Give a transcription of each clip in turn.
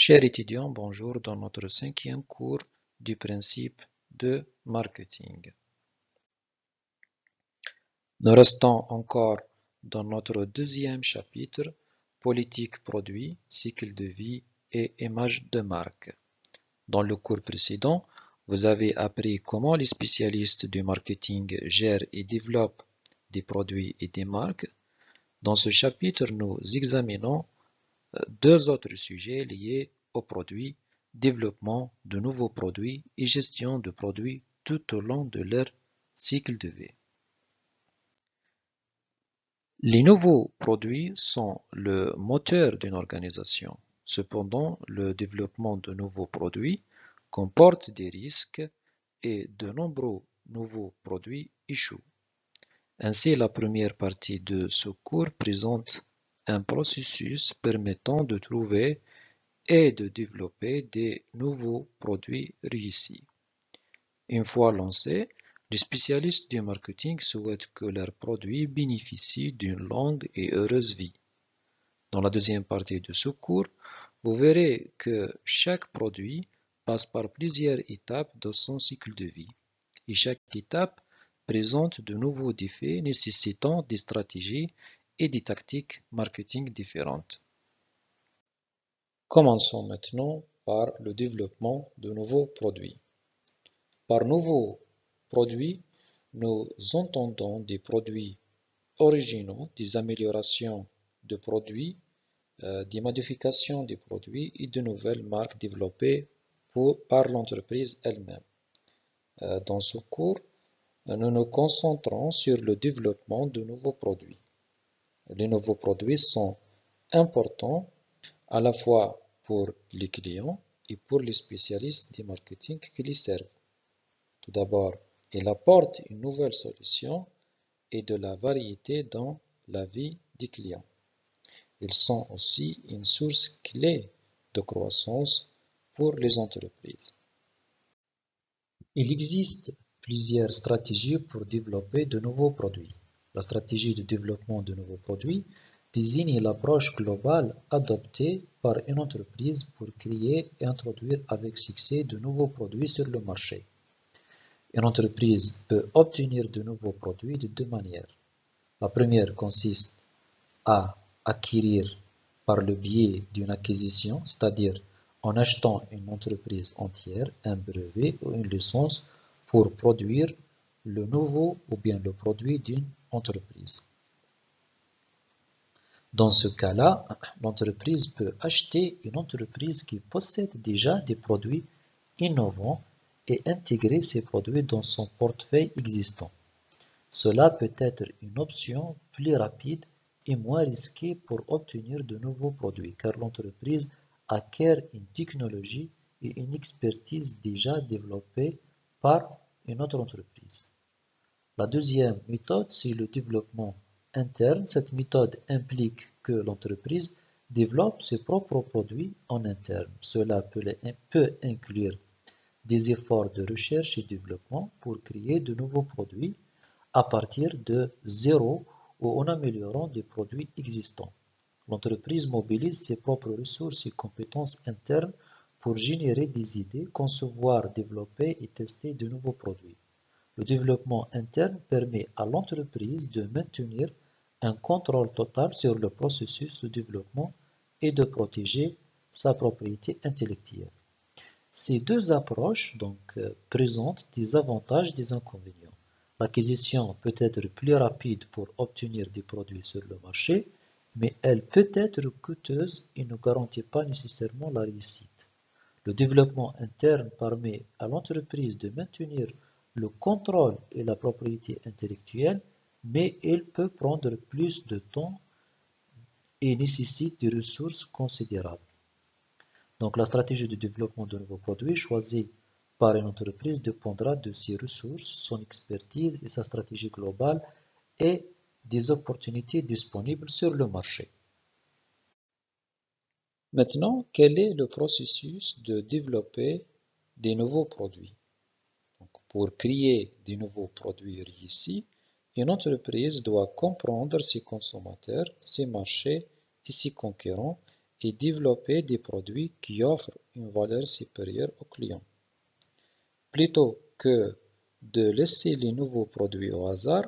Chers étudiants, bonjour dans notre cinquième cours du principe de marketing. Nous restons encore dans notre deuxième chapitre, politique produit, cycle de vie et image de marque. Dans le cours précédent, vous avez appris comment les spécialistes du marketing gèrent et développent des produits et des marques. Dans ce chapitre, nous examinons deux autres sujets liés aux produits, développement de nouveaux produits et gestion de produits tout au long de leur cycle de vie. Les nouveaux produits sont le moteur d'une organisation. Cependant, le développement de nouveaux produits comporte des risques et de nombreux nouveaux produits échouent. Ainsi, la première partie de ce cours présente un processus permettant de trouver et de développer des nouveaux produits réussis. Une fois lancés, les spécialistes du marketing souhaitent que leurs produits bénéficient d'une longue et heureuse vie. Dans la deuxième partie de ce cours, vous verrez que chaque produit passe par plusieurs étapes de son cycle de vie, et chaque étape présente de nouveaux défis nécessitant des stratégies et des tactiques marketing différentes. Commençons maintenant par le développement de nouveaux produits. Par nouveaux produits, nous entendons des produits originaux, des améliorations de produits, des modifications des produits et de nouvelles marques développées par l'entreprise elle-même. Dans ce cours, nous nous concentrons sur le développement de nouveaux produits. Les nouveaux produits sont importants à la fois pour les clients et pour les spécialistes du marketing qui les servent. Tout d'abord, ils apportent une nouvelle solution et de la variété dans la vie des clients. Ils sont aussi une source clé de croissance pour les entreprises. Il existe plusieurs stratégies pour développer de nouveaux produits. La stratégie de développement de nouveaux produits désigne l'approche globale adoptée par une entreprise pour créer et introduire avec succès de nouveaux produits sur le marché. Une entreprise peut obtenir de nouveaux produits de deux manières. La première consiste à acquérir par le biais d'une acquisition, c'est-à-dire en achetant une entreprise entière, un brevet ou une licence pour produire le nouveau ou bien le produit d'une entreprise. Dans ce cas-là, l'entreprise peut acheter une entreprise qui possède déjà des produits innovants et intégrer ces produits dans son portefeuille existant. Cela peut être une option plus rapide et moins risquée pour obtenir de nouveaux produits, car l'entreprise acquiert une technologie et une expertise déjà développées par une autre entreprise. La deuxième méthode, c'est le développement interne. Cette méthode implique que l'entreprise développe ses propres produits en interne. Cela peut inclure des efforts de recherche et développement pour créer de nouveaux produits à partir de zéro ou en améliorant des produits existants. L'entreprise mobilise ses propres ressources et compétences internes pour générer des idées, concevoir, développer et tester de nouveaux produits. Le développement interne permet à l'entreprise de maintenir un contrôle total sur le processus de développement et de protéger sa propriété intellectuelle. Ces deux approches présentent des avantages et des inconvénients. L'acquisition peut être plus rapide pour obtenir des produits sur le marché, mais elle peut être coûteuse et ne garantit pas nécessairement la réussite. Le développement interne permet à l'entreprise de maintenir le contrôle et la propriété intellectuelle, mais il peut prendre plus de temps et nécessite des ressources considérables. Donc la stratégie de développement de nouveaux produits choisie par une entreprise dépendra de ses ressources, son expertise et sa stratégie globale et des opportunités disponibles sur le marché. Maintenant, quel est le processus de développer des nouveaux produits? Donc, pour créer des nouveaux produits réussis, une entreprise doit comprendre ses consommateurs, ses marchés et ses concurrents et développer des produits qui offrent une valeur supérieure aux clients. Plutôt que de laisser les nouveaux produits au hasard,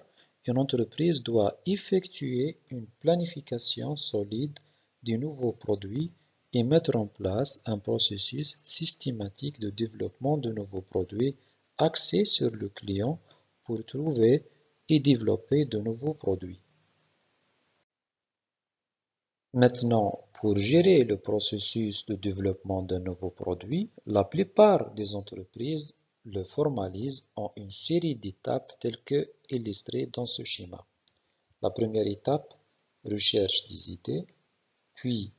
une entreprise doit effectuer une planification solide des nouveaux produits et mettre en place un processus systématique de développement de nouveaux produits axé sur le client pour trouver et développer de nouveaux produits. Maintenant, pour gérer le processus de développement d'un nouveau produit, la plupart des entreprises le formalisent en une série d'étapes telles que illustrées dans ce schéma. La première étape, recherche des idées, puis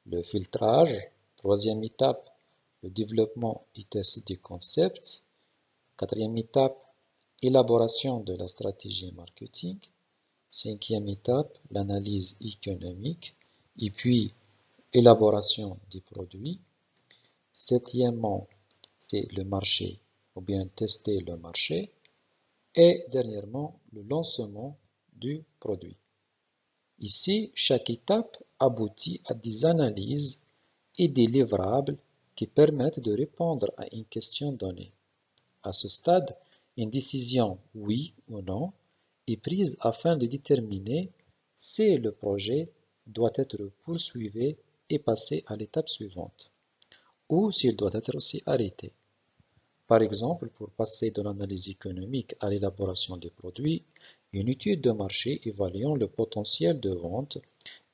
le filtrage, troisième étape, le développement et test des concepts, quatrième étape, élaboration de la stratégie marketing, cinquième étape, l'analyse économique, et puis élaboration des produits. Septièmement, c'est le marché, ou bien tester le marché. Et dernièrement, le lancement du produit. Ici, chaque étape aboutit à des analyses et des livrables qui permettent de répondre à une question donnée. À ce stade, une décision oui ou non est prise afin de déterminer si le projet doit être poursuivi et passer à l'étape suivante, ou s'il doit être aussi arrêté. Par exemple, pour passer de l'analyse économique à l'élaboration des produits, une étude de marché évaluant le potentiel de vente,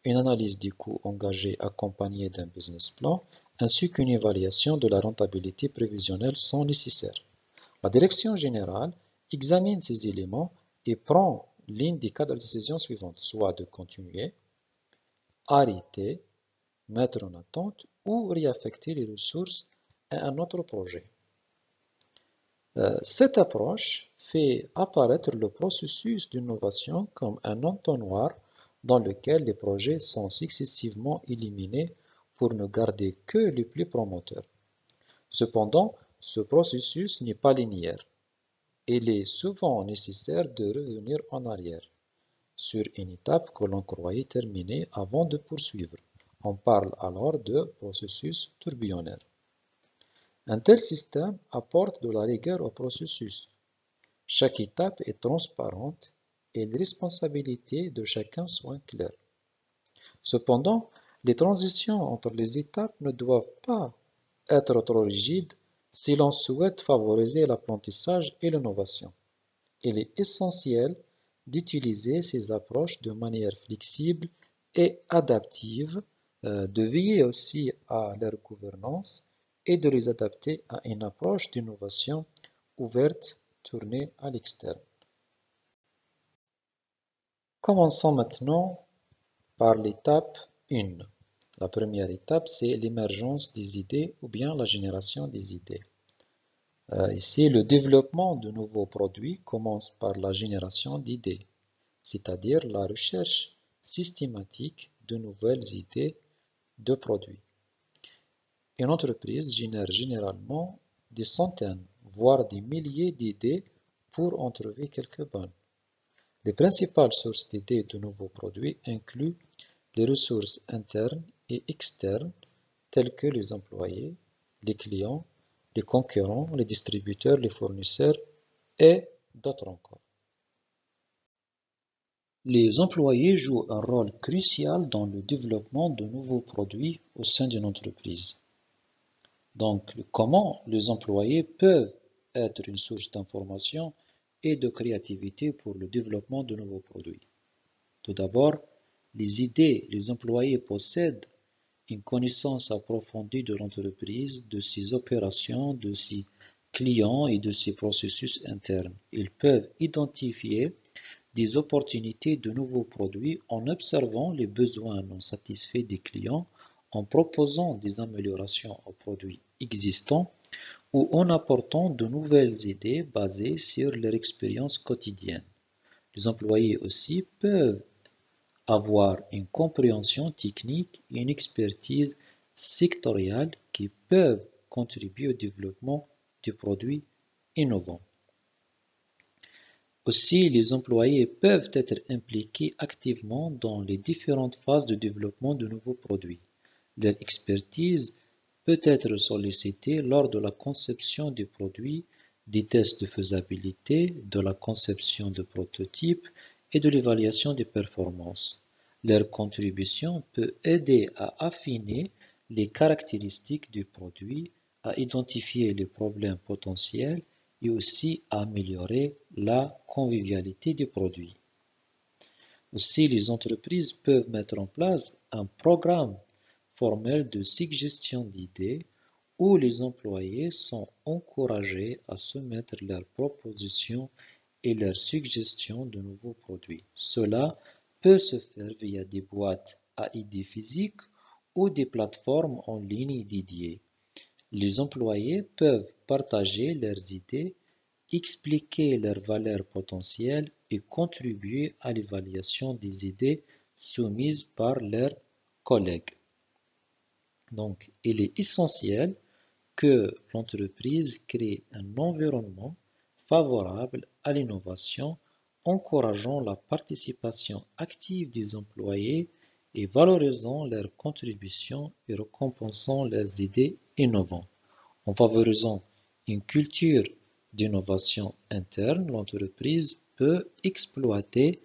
une analyse des coûts engagés accompagnée d'un business plan, ainsi qu'une évaluation de la rentabilité prévisionnelle sont nécessaires. La direction générale examine ces éléments et prend l'une des quatre décisions suivantes, soit de continuer, arrêter, mettre en attente ou réaffecter les ressources à un autre projet. Cette approche fait apparaître le processus d'innovation comme un entonnoir dans lequel les projets sont successivement éliminés pour ne garder que les plus promoteurs. Cependant, ce processus n'est pas linéaire. Il est souvent nécessaire de revenir en arrière sur une étape que l'on croyait terminée avant de poursuivre. On parle alors de processus tourbillonnaire. Un tel système apporte de la rigueur au processus. Chaque étape est transparente et les responsabilités de chacun sont claires. Cependant, les transitions entre les étapes ne doivent pas être trop rigides si l'on souhaite favoriser l'apprentissage et l'innovation. Il est essentiel d'utiliser ces approches de manière flexible et adaptive, de veiller aussi à leur gouvernance et de les adapter à une approche d'innovation ouverte tournée à l'externe. Commençons maintenant par l'étape 1. La première étape, c'est l'émergence des idées ou bien la génération des idées. Ici, le développement de nouveaux produits commence par la génération d'idées, c'est-à-dire la recherche systématique de nouvelles idées de produits. Une entreprise génère généralement des centaines, voire des milliers d'idées pour en trouver quelques bonnes. Les principales sources d'idées de nouveaux produits incluent les ressources internes et externes, telles que les employés, les clients, les concurrents, les distributeurs, les fournisseurs et d'autres encore. Les employés jouent un rôle crucial dans le développement de nouveaux produits au sein d'une entreprise. Donc, comment les employés peuvent être une source d'information et de créativité pour le développement de nouveaux produits. Tout d'abord, les employés possèdent une connaissance approfondie de l'entreprise, de ses opérations, de ses clients et de ses processus internes. Ils peuvent identifier des opportunités de nouveaux produits en observant les besoins non satisfaits des clients, en proposant des améliorations aux produits existants ou en apportant de nouvelles idées basées sur leur expérience quotidienne. Les employés aussi peuvent avoir une compréhension technique et une expertise sectorielle qui peuvent contribuer au développement de produits innovants. Aussi, les employés peuvent être impliqués activement dans les différentes phases de développement de nouveaux produits. Leur expertise peut être sollicitée lors de la conception du produit, des tests de faisabilité, de la conception de prototypes et de l'évaluation des performances. Leur contribution peut aider à affiner les caractéristiques du produit, à identifier les problèmes potentiels et aussi à améliorer la convivialité du produit. Aussi, les entreprises peuvent mettre en place un programme formel de suggestion d'idées où les employés sont encouragés à soumettre leurs propositions et leurs suggestions de nouveaux produits. Cela peut se faire via des boîtes à idées physiques ou des plateformes en ligne dédiées. Les employés peuvent partager leurs idées, expliquer leurs valeurs potentielles et contribuer à l'évaluation des idées soumises par leurs collègues. Donc, il est essentiel que l'entreprise crée un environnement favorable à l'innovation, encourageant la participation active des employés et valorisant leurs contributions et récompensant leurs idées innovantes. En favorisant une culture d'innovation interne, l'entreprise peut exploiter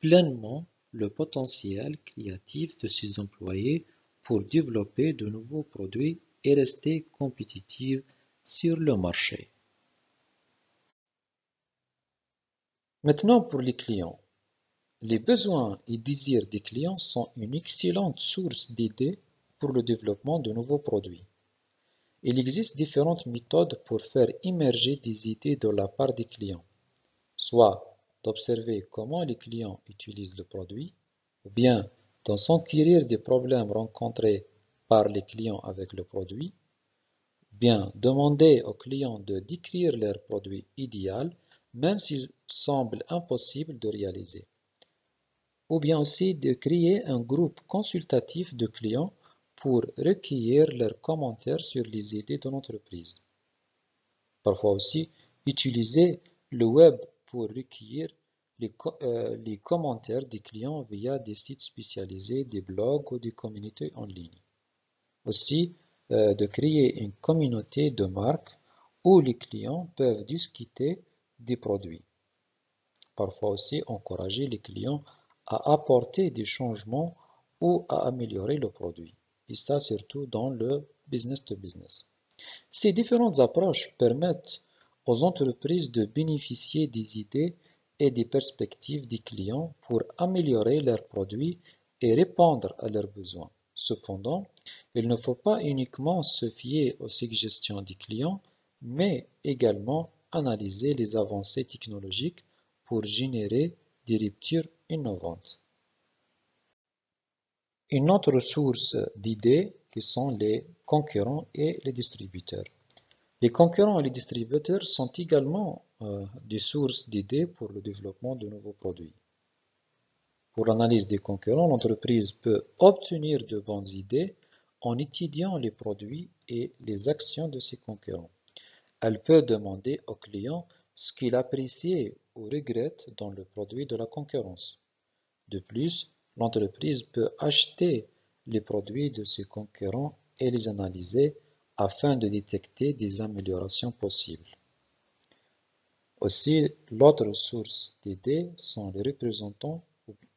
pleinement le potentiel créatif de ses employés pour développer de nouveaux produits et rester compétitive sur le marché. Maintenant pour les clients. Les besoins et désirs des clients sont une excellente source d'idées pour le développement de nouveaux produits. Il existe différentes méthodes pour faire émerger des idées de la part des clients, soit d'observer comment les clients utilisent le produit, ou bien d'en s'enquérir des problèmes rencontrés par les clients avec le produit, bien demander aux clients de décrire leur produit idéal, même s'il semble impossible de réaliser, ou bien aussi de créer un groupe consultatif de clients pour recueillir leurs commentaires sur les idées de l'entreprise. Parfois aussi, utiliser le web pour recueillir les commentaires des clients via des sites spécialisés, des blogs ou des communautés en ligne. Aussi, de créer une communauté de marques où les clients peuvent discuter des produits. Parfois aussi, encourager les clients à apporter des changements ou à améliorer le produit. Et ça, surtout dans le business to business. Ces différentes approches permettent aux entreprises de bénéficier des idées et des perspectives des clients pour améliorer leurs produits et répondre à leurs besoins. Cependant, il ne faut pas uniquement se fier aux suggestions des clients, mais également analyser les avancées technologiques pour générer des ruptures innovantes. Une autre source d'idées qui sont les concurrents et les distributeurs. Les concurrents et les distributeurs sont également des sources d'idées pour le développement de nouveaux produits. Pour l'analyse des concurrents, l'entreprise peut obtenir de bonnes idées en étudiant les produits et les actions de ses concurrents. Elle peut demander au client ce qu'il apprécie ou regrette dans le produit de la concurrence. De plus, l'entreprise peut acheter les produits de ses concurrents et les analyser afin de détecter des améliorations possibles. Aussi, l'autre source d'idées sont les représentants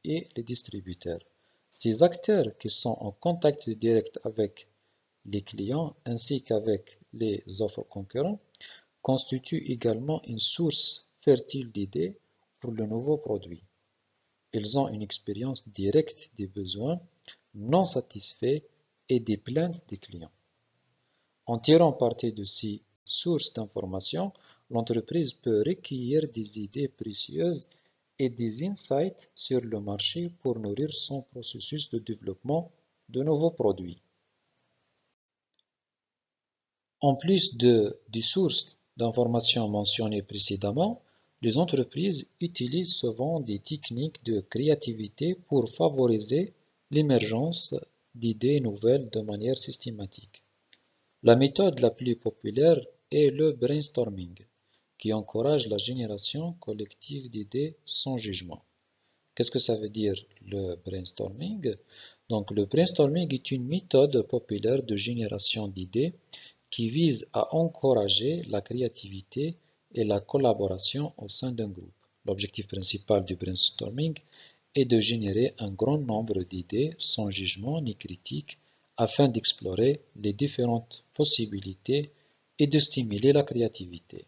et les distributeurs. Ces acteurs qui sont en contact direct avec les clients ainsi qu'avec les offres concurrentes constituent également une source fertile d'idées pour le nouveau produit. Ils ont une expérience directe des besoins non satisfaits et des plaintes des clients. En tirant parti de ces sources d'informations, l'entreprise peut recueillir des idées précieuses et des insights sur le marché pour nourrir son processus de développement de nouveaux produits. En plus des sources d'informations mentionnées précédemment, les entreprises utilisent souvent des techniques de créativité pour favoriser l'émergence d'idées nouvelles de manière systématique. La méthode la plus populaire est le brainstorming, qui encourage la génération collective d'idées sans jugement. Qu'est-ce que ça veut dire le brainstorming? Donc, le brainstorming est une méthode populaire de génération d'idées qui vise à encourager la créativité et la collaboration au sein d'un groupe. L'objectif principal du brainstorming est de générer un grand nombre d'idées sans jugement ni critique afin d'explorer les différentes possibilités et de stimuler la créativité.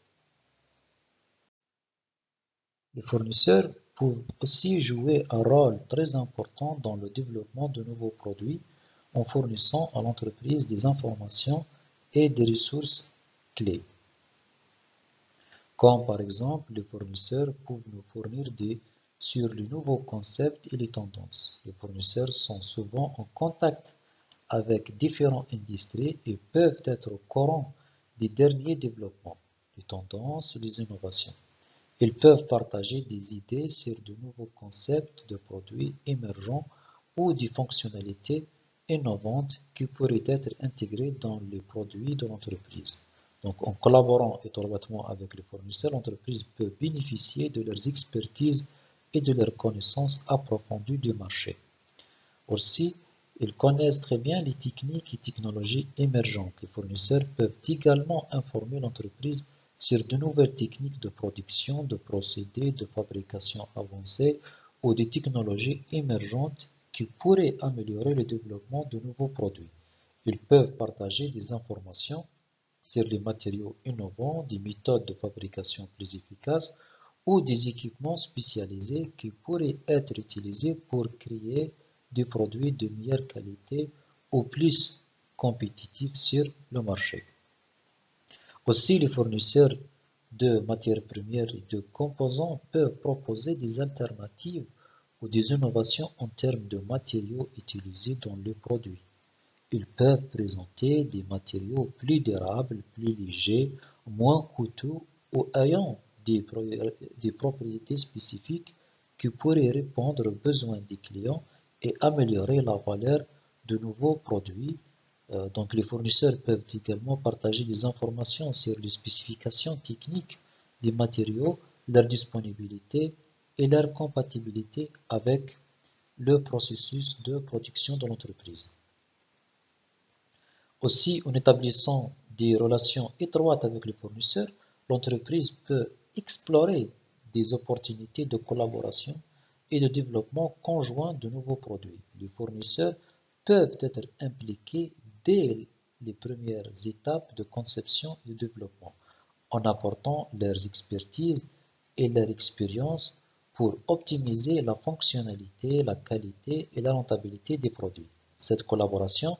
Les fournisseurs peuvent aussi jouer un rôle très important dans le développement de nouveaux produits en fournissant à l'entreprise des informations et des ressources clés. Comme par exemple, les fournisseurs peuvent nous fournir sur les nouveaux concepts et les tendances. Les fournisseurs sont souvent en contact avec différentes industries et peuvent être au courant des derniers développements, les tendances et les innovations. Ils peuvent partager des idées sur de nouveaux concepts de produits émergents ou des fonctionnalités innovantes qui pourraient être intégrées dans les produits de l'entreprise. Donc, en collaborant étroitement avec les fournisseurs, l'entreprise peut bénéficier de leurs expertises et de leurs connaissances approfondies du marché. Aussi, ils connaissent très bien les techniques et technologies émergentes. Les fournisseurs peuvent également informer l'entreprise sur de nouvelles techniques de production, de procédés de fabrication avancés ou des technologies émergentes qui pourraient améliorer le développement de nouveaux produits. Ils peuvent partager des informations sur les matériaux innovants, des méthodes de fabrication plus efficaces ou des équipements spécialisés qui pourraient être utilisés pour créer des produits de meilleure qualité ou plus compétitifs sur le marché. Aussi, les fournisseurs de matières premières et de composants peuvent proposer des alternatives ou des innovations en termes de matériaux utilisés dans le produit. Ils peuvent présenter des matériaux plus durables, plus légers, moins coûteux ou ayant des propriétés spécifiques qui pourraient répondre aux besoins des clients et améliorer la valeur de nouveaux produits. Donc les fournisseurs peuvent également partager des informations sur les spécifications techniques des matériaux, leur disponibilité et leur compatibilité avec le processus de production de l'entreprise. Aussi, en établissant des relations étroites avec les fournisseurs, l'entreprise peut explorer des opportunités de collaboration et de développement conjoint de nouveaux produits. Les fournisseurs peuvent être impliqués dès les premières étapes de conception et de développement, en apportant leurs expertises et leur expérience pour optimiser la fonctionnalité, la qualité et la rentabilité des produits. Cette collaboration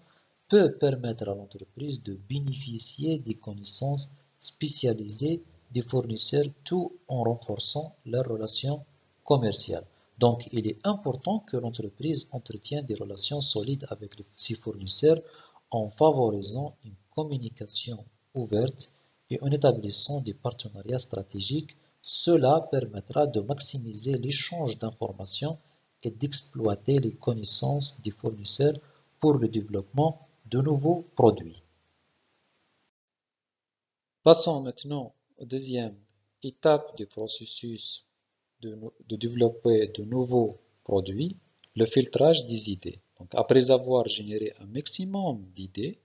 peut permettre à l'entreprise de bénéficier des connaissances spécialisées des fournisseurs tout en renforçant leurs relations commerciales. Donc, il est important que l'entreprise entretienne des relations solides avec ses fournisseurs en favorisant une communication ouverte et en établissant des partenariats stratégiques. Cela permettra de maximiser l'échange d'informations et d'exploiter les connaissances des fournisseurs pour le développement de nouveaux produits. Passons maintenant aux deuxième étape du processus de développer de nouveaux produits, le filtrage des idées. Donc, après avoir généré un maximum d'idées,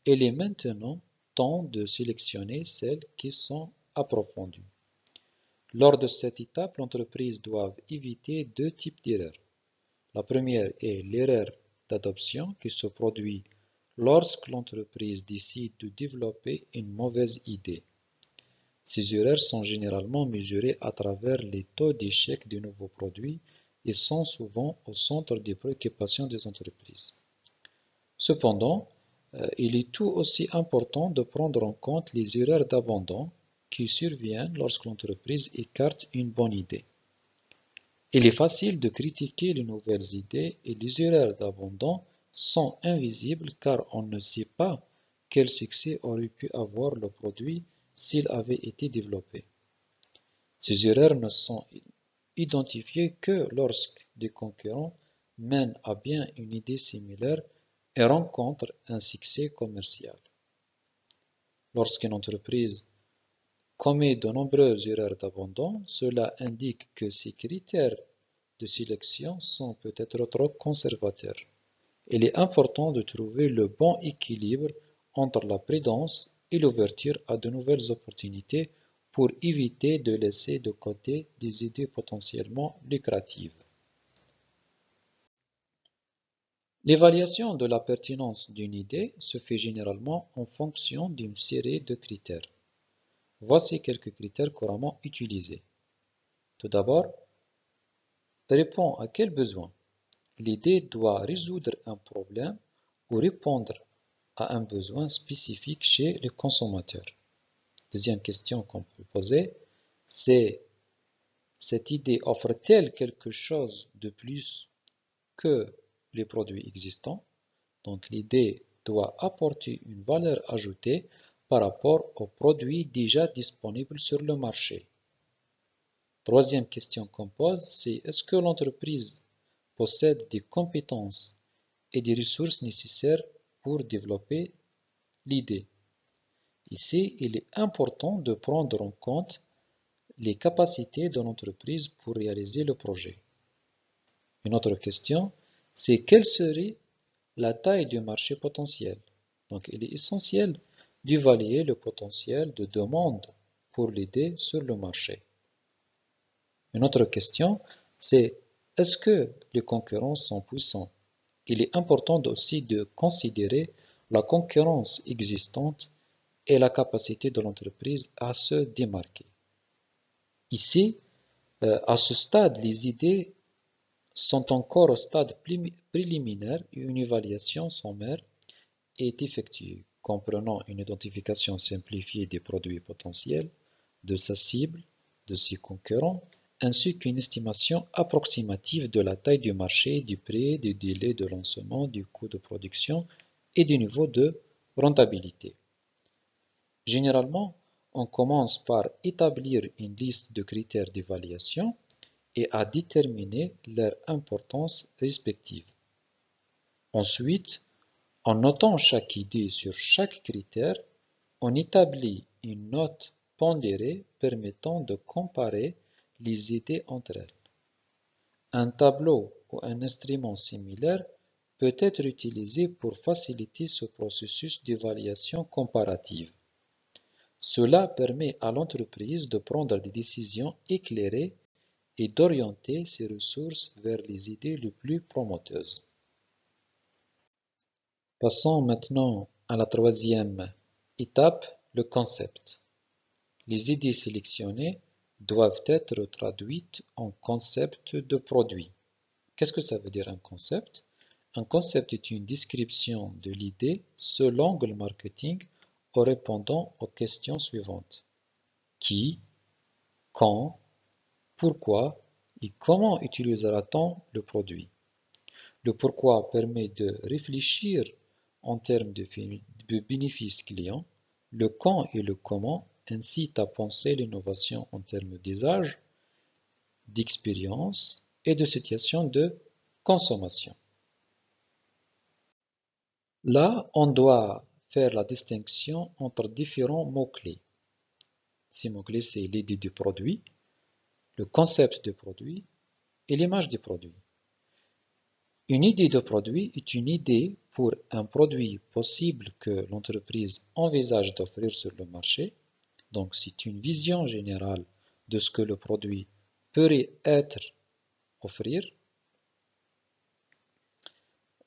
il est maintenant temps de sélectionner celles qui sont approfondies. Lors de cette étape, l'entreprise doit éviter deux types d'erreurs. La première est l'erreur d'adoption qui se produit lorsque l'entreprise décide de développer une mauvaise idée. Ces erreurs sont généralement mesurées à travers les taux d'échec des nouveaux produits et sont souvent au centre des préoccupations des entreprises. Cependant, il est tout aussi important de prendre en compte les erreurs d'abandon qui surviennent lorsque l'entreprise écarte une bonne idée. Il est facile de critiquer les nouvelles idées et les erreurs d'abandon sont invisibles car on ne sait pas quel succès aurait pu avoir le produit s'il avait été développé. Ces erreurs ne sont identifiées que lorsque des concurrents mènent à bien une idée similaire et rencontrent un succès commercial. Lorsqu'une entreprise commet de nombreuses erreurs d'abandon, cela indique que ses critères de sélection sont peut-être trop conservateurs. il est important de trouver le bon équilibre entre la prudence et l'ouverture à de nouvelles opportunités pour éviter de laisser de côté des idées potentiellement lucratives. L'évaluation de la pertinence d'une idée se fait généralement en fonction d'une série de critères. Voici quelques critères couramment utilisés. Tout d'abord, répond à quel besoin? L'idée doit résoudre un problème ou répondre à un besoin spécifique chez le consommateur. Deuxième question qu'on peut poser, c'est cette idée offre-t-elle quelque chose de plus que les produits existants? Donc l'idée doit apporter une valeur ajoutée par rapport aux produits déjà disponibles sur le marché. Troisième question qu'on pose, c'est est-ce que l'entreprise possède des compétences et des ressources nécessaires pour développer l'idée? Ici, il est important de prendre en compte les capacités de l'entreprise pour réaliser le projet. Une autre question, c'est quelle serait la taille du marché potentiel? Donc, il est essentiel d'évaluer le potentiel de demande pour l'idée sur le marché. Une autre question, c'est est-ce que les concurrents sont puissants? Il est important aussi de considérer la concurrence existante et la capacité de l'entreprise à se démarquer. Ici, à ce stade, les idées sont encore au stade préliminaire et une évaluation sommaire est effectuée, comprenant une identification simplifiée des produits potentiels, de sa cible, de ses concurrents, ainsi qu'une estimation approximative de la taille du marché, du prix, du délai de lancement, du coût de production et du niveau de rentabilité. Généralement, on commence par établir une liste de critères d'évaluation et à déterminer leur importance respective. Ensuite, en notant chaque idée sur chaque critère, on établit une note pondérée permettant de comparer les idées entre elles. Un tableau ou un instrument similaire peut être utilisé pour faciliter ce processus d'évaluation comparative. Cela permet à l'entreprise de prendre des décisions éclairées et d'orienter ses ressources vers les idées les plus promoteuses. Passons maintenant à la troisième étape, le concept. Les idées sélectionnées doivent être traduites en concept de produit. Qu'est-ce que ça veut dire un concept? Un concept est une description de l'idée selon le marketing en répondant aux questions suivantes. Qui, quand, pourquoi et comment utilisera-t-on le produit? Le pourquoi permet de réfléchir en termes de bénéfices clients. Le quand et le comment incitent à penser l'innovation en termes d'usage, d'expérience et de situation de consommation. Là, on doit faire la distinction entre différents mots-clés. Ces mots-clés, c'est l'idée du produit, le concept du produit et l'image du produit. Une idée de produit est une idée pour un produit possible que l'entreprise envisage d'offrir sur le marché. Donc, c'est une vision générale de ce que le produit pourrait être offrir.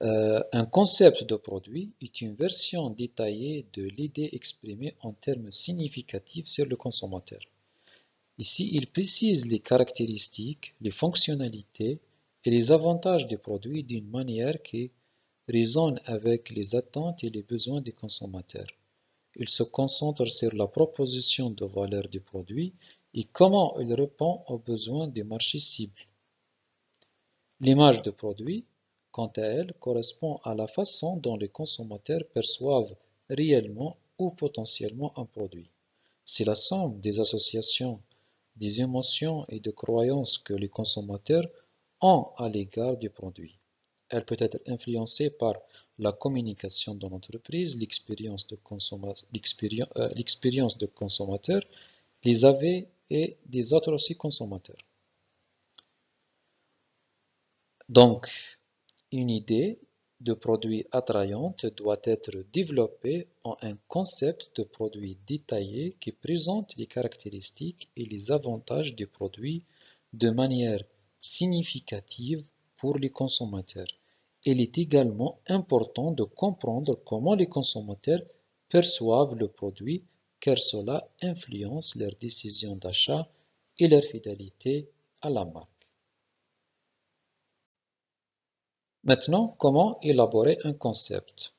Un concept de produit est une version détaillée de l'idée exprimée en termes significatifs sur le consommateur. Ici, il précise les caractéristiques, les fonctionnalités et les avantages des produits d'une manière qui résonne avec les attentes et les besoins des consommateurs. Il se concentre sur la proposition de valeur du produit et comment il répond aux besoins des marchés cibles. L'image de produit, quant à elle, correspond à la façon dont les consommateurs perçoivent réellement ou potentiellement un produit. C'est la somme des associations, des émotions et de croyances que les consommateurs ont à l'égard du produit. Elle peut être influencée par la communication de l'entreprise, l'expérience de consommateur, les avis et des autres aussi consommateurs. Donc, une idée de produit attrayante doit être développé en un concept de produit détaillé qui présente les caractéristiques et les avantages du produit de manière significative pour les consommateurs. Il est également important de comprendre comment les consommateurs perçoivent le produit car cela influence leur décision d'achat et leur fidélité à la marque. Maintenant, comment élaborer un concept?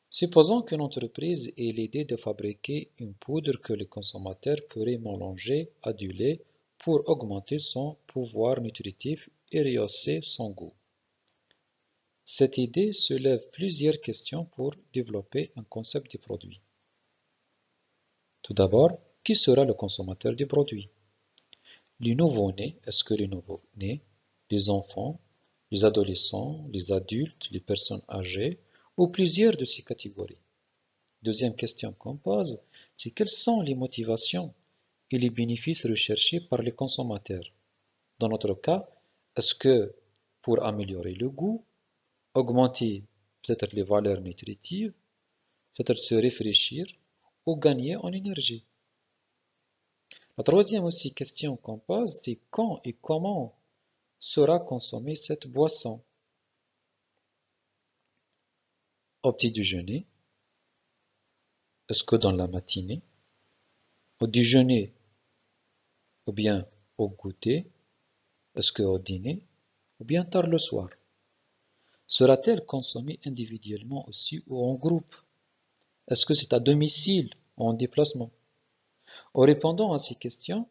Supposons qu'une entreprise ait l'idée de fabriquer une poudre que les consommateurs pourraient mélanger à du lait pour augmenter son pouvoir nutritif et rehausser son goût. Cette idée soulève plusieurs questions pour développer un concept du produit. Tout d'abord, qui sera le consommateur du produit? Les nouveau-nés, est-ce que les nouveau-nés, les enfants, les adolescents, les adultes, les personnes âgées, ou plusieurs de ces catégories? Deuxième question qu'on pose, c'est quelles sont les motivations et les bénéfices recherchés par les consommateurs? Dans notre cas, est-ce que pour améliorer le goût, augmenter peut-être les valeurs nutritives, peut-être se rafraîchir ou gagner en énergie? La troisième aussi question qu'on pose, c'est quand et comment sera consommée cette boisson? Au petit déjeuner, est-ce que dans la matinée, au déjeuner ou bien au goûter, est-ce que au dîner ou bien tard le soir? Sera-t-elle consommée individuellement aussi ou en groupe? Est-ce que c'est à domicile ou en déplacement? En répondant à ces questions,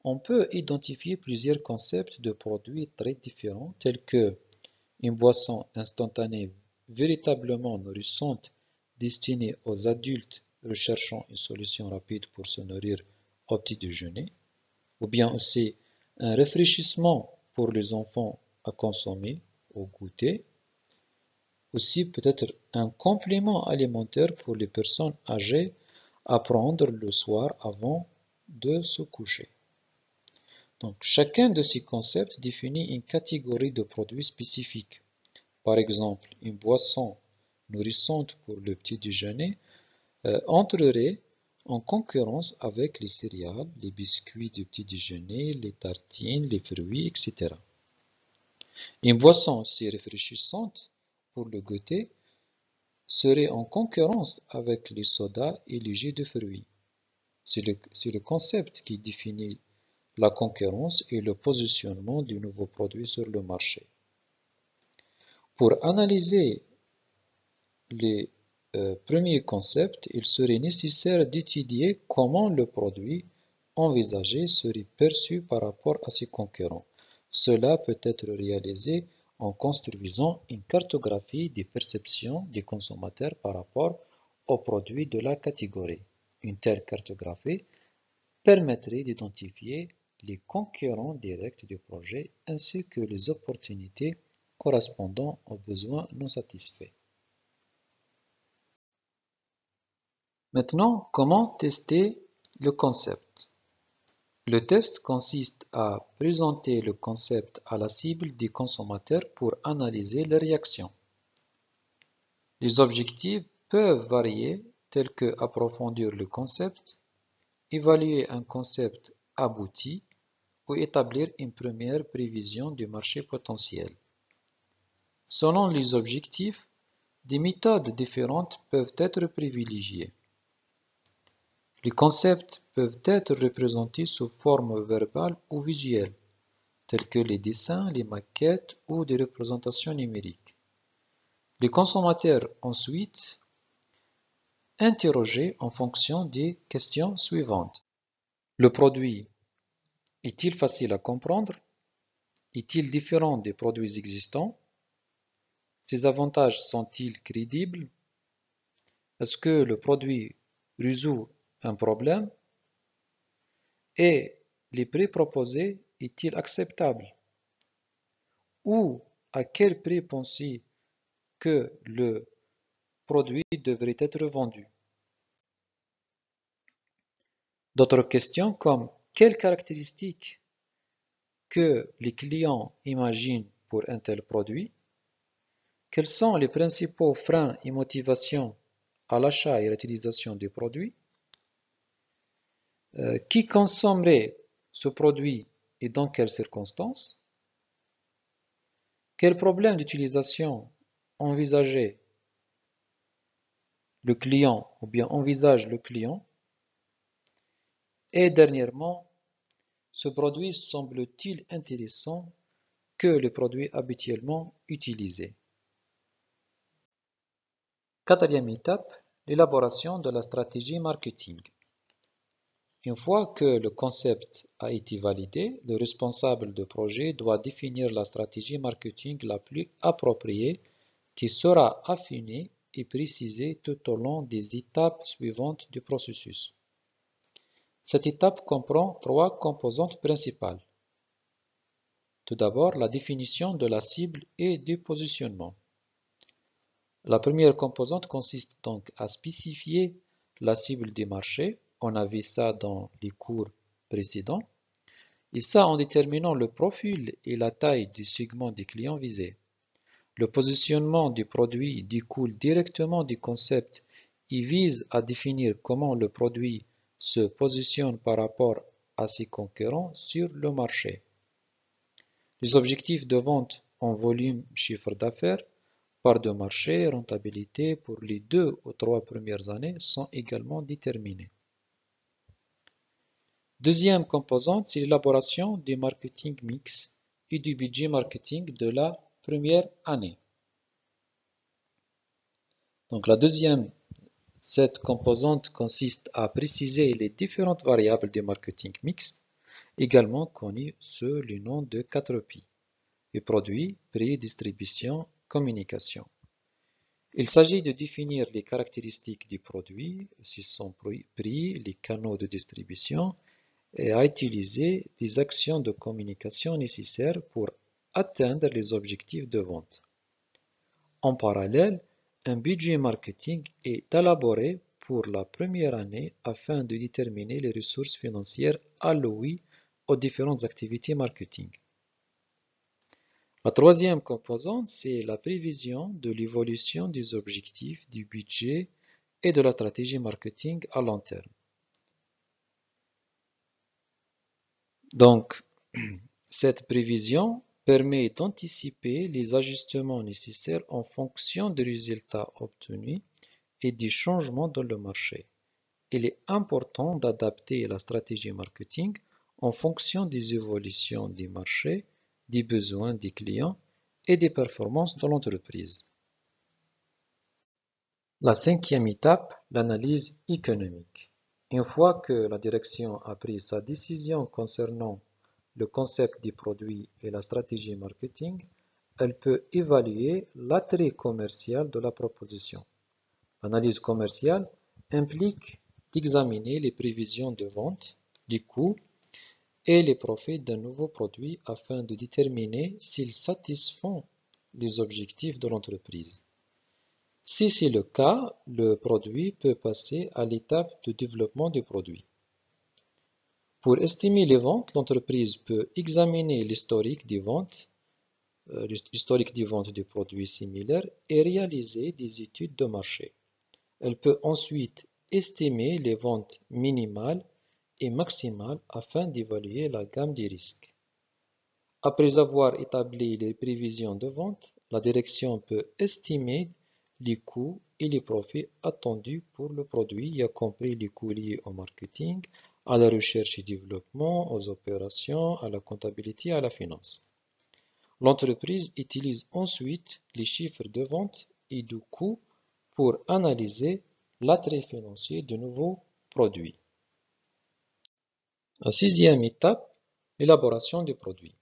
on peut identifier plusieurs concepts de produits très différents tels que une boisson instantanée véritablement nourrissante destinée aux adultes recherchant une solution rapide pour se nourrir au petit déjeuner, ou bien aussi un rafraîchissement pour les enfants à consommer au goûter, aussi peut-être un complément alimentaire pour les personnes âgées à prendre le soir avant de se coucher. Donc chacun de ces concepts définit une catégorie de produits spécifiques. Par exemple, une boisson nourrissante pour le petit déjeuner entrerait en concurrence avec les céréales, les biscuits du petit déjeuner, les tartines, les fruits, etc. Une boisson aussi rafraîchissante pour le goûter serait en concurrence avec les sodas et les jus de fruits. C'est le concept qui définit la concurrence et le positionnement du nouveau produit sur le marché. Pour analyser les premiers concepts, il serait nécessaire d'étudier comment le produit envisagé serait perçu par rapport à ses concurrents. Cela peut être réalisé en construisant une cartographie des perceptions des consommateurs par rapport aux produits de la catégorie. Une telle cartographie permettrait d'identifier les concurrents directs du projet ainsi que les opportunités correspondant aux besoins non satisfaits. Maintenant, comment tester le concept? Le test consiste à présenter le concept à la cible des consommateurs pour analyser les réactions. Les objectifs peuvent varier tels que approfondir le concept, évaluer un concept abouti ou établir une première prévision du marché potentiel. Selon les objectifs, des méthodes différentes peuvent être privilégiées. Les concepts peuvent être représentés sous forme verbale ou visuelle, tels que les dessins, les maquettes ou des représentations numériques. Les consommateurs ensuite interrogés en fonction des questions suivantes. Le produit est-il facile à comprendre? Est-il différent des produits existants? Ses avantages sont-ils crédibles? Est-ce que le produit résout un problème? Et les prix proposés est-il acceptable? Ou à quel prix pensez-vous que le produit devrait être vendu? D'autres questions comme quelles caractéristiques que les clients imaginent pour un tel produit? Quels sont les principaux freins et motivations à l'achat et à l'utilisation du produit? Qui consommerait ce produit et dans quelles circonstances? Quels problèmes d'utilisation envisageait le client ou bien envisage le client? Et dernièrement, ce produit semble-t-il intéressant que le produit habituellement utilisé? Quatrième étape, l'élaboration de la stratégie marketing. Une fois que le concept a été validé, le responsable de projet doit définir la stratégie marketing la plus appropriée qui sera affinée et précisée tout au long des étapes suivantes du processus. Cette étape comprend trois composantes principales. Tout d'abord, la définition de la cible et du positionnement. La première composante consiste donc à spécifier la cible du marché. On a vu ça dans les cours précédents. Et ça en déterminant le profil et la taille du segment des clients visés. Le positionnement du produit découle directement du concept et vise à définir comment le produit se positionne par rapport à ses concurrents sur le marché. Les objectifs de vente en volume, chiffre d'affaires, part de marché, rentabilité pour les 2 ou 3 premières années sont également déterminés. Deuxième composante, c'est l'élaboration du marketing mix et du budget marketing de la première année. Donc cette composante consiste à préciser les différentes variables du marketing mixte, également connues sous le nom de 4P. Les produits, prix, distribution, communication. Il s'agit de définir les caractéristiques du produit, son prix, les canaux de distribution, et à utiliser des actions de communication nécessaires pour atteindre les objectifs de vente. En parallèle, un budget marketing est élaboré pour la première année afin de déterminer les ressources financières allouées aux différentes activités marketing. La troisième composante, c'est la prévision de l'évolution des objectifs, du budget et de la stratégie marketing à long terme. Donc, cette prévision permet d'anticiper les ajustements nécessaires en fonction des résultats obtenus et des changements dans le marché. Il est important d'adapter la stratégie marketing en fonction des évolutions du marché, des besoins des clients et des performances de l'entreprise. La cinquième étape, l'analyse économique. Une fois que la direction a pris sa décision concernant le concept du produit et la stratégie marketing, elle peut évaluer l'attrait commercial de la proposition. L'analyse commerciale implique d'examiner les prévisions de vente, les coûts et les profits d'un nouveau produit afin de déterminer s'ils satisfont les objectifs de l'entreprise. Si c'est le cas, le produit peut passer à l'étape de développement du produit. Pour estimer les ventes, l'entreprise peut examiner l'historique des ventes des produits similaires et réaliser des études de marché. Elle peut ensuite estimer les ventes minimales et maximales afin d'évaluer la gamme des risques. Après avoir établi les prévisions de vente, la direction peut estimer les coûts et les profits attendus pour le produit, y compris les coûts liés au marketing, à la recherche et développement, aux opérations, à la comptabilité et à la finance. L'entreprise utilise ensuite les chiffres de vente et de coûts pour analyser l'attrait financier de nouveaux produits. La sixième étape, l'élaboration du produit.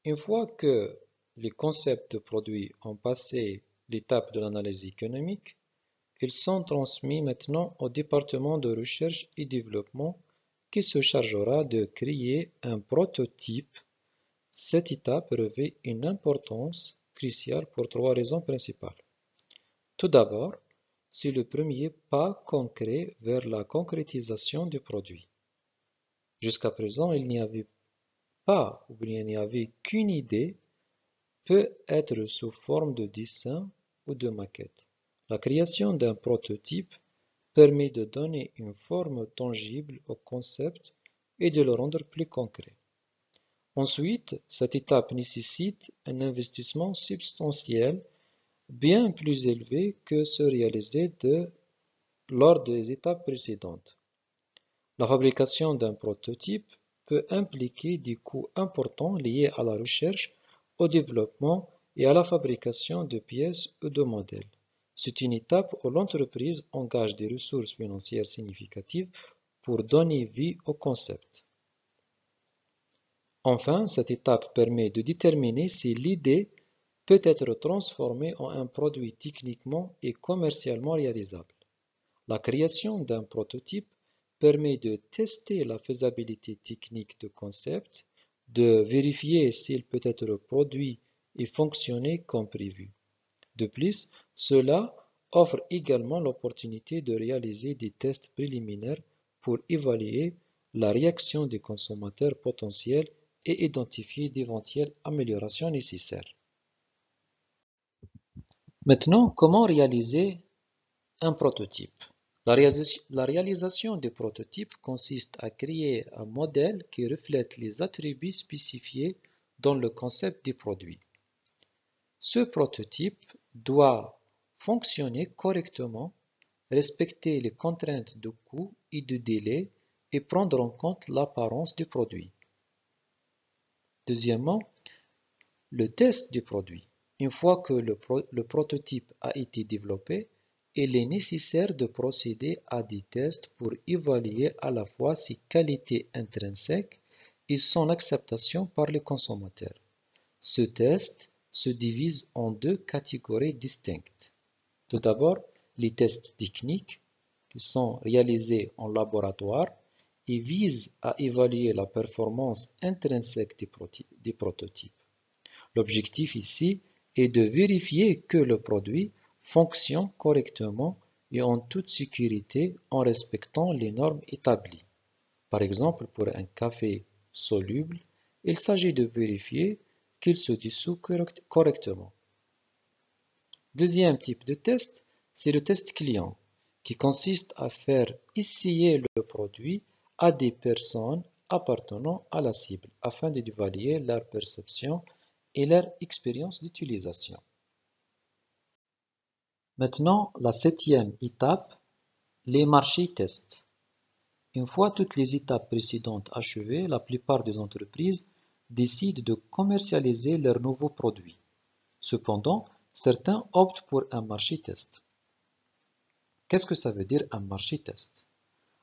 Une fois que les concepts de produits ont passé l'étape de l'analyse économique, ils sont transmis maintenant au département de recherche et développement qui se chargera de créer un prototype. Cette étape revêt une importance cruciale pour trois raisons principales. Tout d'abord, c'est le premier pas concret vers la concrétisation du produit. Jusqu'à présent, il n'y avait pas ou il n'y avait qu'une idée peut être sous forme de dessin ou de maquette. La création d'un prototype permet de donner une forme tangible au concept et de le rendre plus concret. Ensuite, cette étape nécessite un investissement substantiel bien plus élevé que ceux réalisés lors des étapes précédentes. La fabrication d'un prototype peut impliquer des coûts importants liés à la recherche, au développement et à la fabrication de pièces ou de modèles. C'est une étape où l'entreprise engage des ressources financières significatives pour donner vie au concept. Enfin, cette étape permet de déterminer si l'idée peut être transformée en un produit techniquement et commercialement réalisable. La création d'un prototype permet de tester la faisabilité technique du concept, de vérifier s'il peut être produit et fonctionner comme prévu. De plus, cela offre également l'opportunité de réaliser des tests préliminaires pour évaluer la réaction des consommateurs potentiels et identifier d'éventuelles améliorations nécessaires. Maintenant, comment réaliser un prototype? La réalisation des prototypes consiste à créer un modèle qui reflète les attributs spécifiés dans le concept du produit. Ce prototype doit fonctionner correctement, respecter les contraintes de coût et de délai et prendre en compte l'apparence du produit. Deuxièmement, le test du produit. Une fois que le prototype a été développé, il est nécessaire de procéder à des tests pour évaluer à la fois ses qualités intrinsèques et son acceptation par les consommateurs. Ce test se divise en deux catégories distinctes. Tout d'abord, les tests techniques qui sont réalisés en laboratoire et visent à évaluer la performance intrinsèque des prototypes. L'objectif ici est de vérifier que le produit fonctionne correctement et en toute sécurité en respectant les normes établies. Par exemple, pour un café soluble, il s'agit de vérifier qu'il se dissout correctement. Deuxième type de test, c'est le test client, qui consiste à faire essayer le produit à des personnes appartenant à la cible afin d'évaluer leur perception et leur expérience d'utilisation. Maintenant, la septième étape, les marchés tests. Une fois toutes les étapes précédentes achevées, la plupart des entreprises décident de commercialiser leurs nouveaux produits. Cependant, certains optent pour un marché test. Qu'est-ce que ça veut dire un marché test?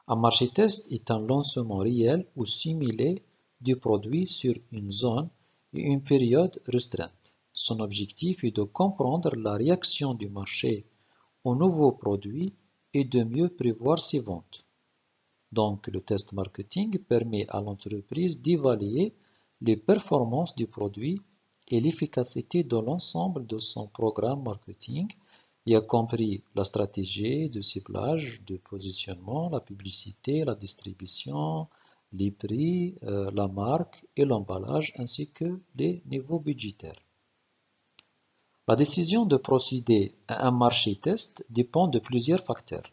Un marché test est un lancement réel ou simulé du produit sur une zone et une période restreinte. Son objectif est de comprendre la réaction du marché au nouveau produit et de mieux prévoir ses ventes. Donc, le test marketing permet à l'entreprise d'évaluer les performances du produit et l'efficacité de l'ensemble de son programme marketing, y compris la stratégie de ciblage, de positionnement, la publicité, la distribution, les prix, la marque et l'emballage, ainsi que les niveaux budgétaires. La décision de procéder à un marché test dépend de plusieurs facteurs.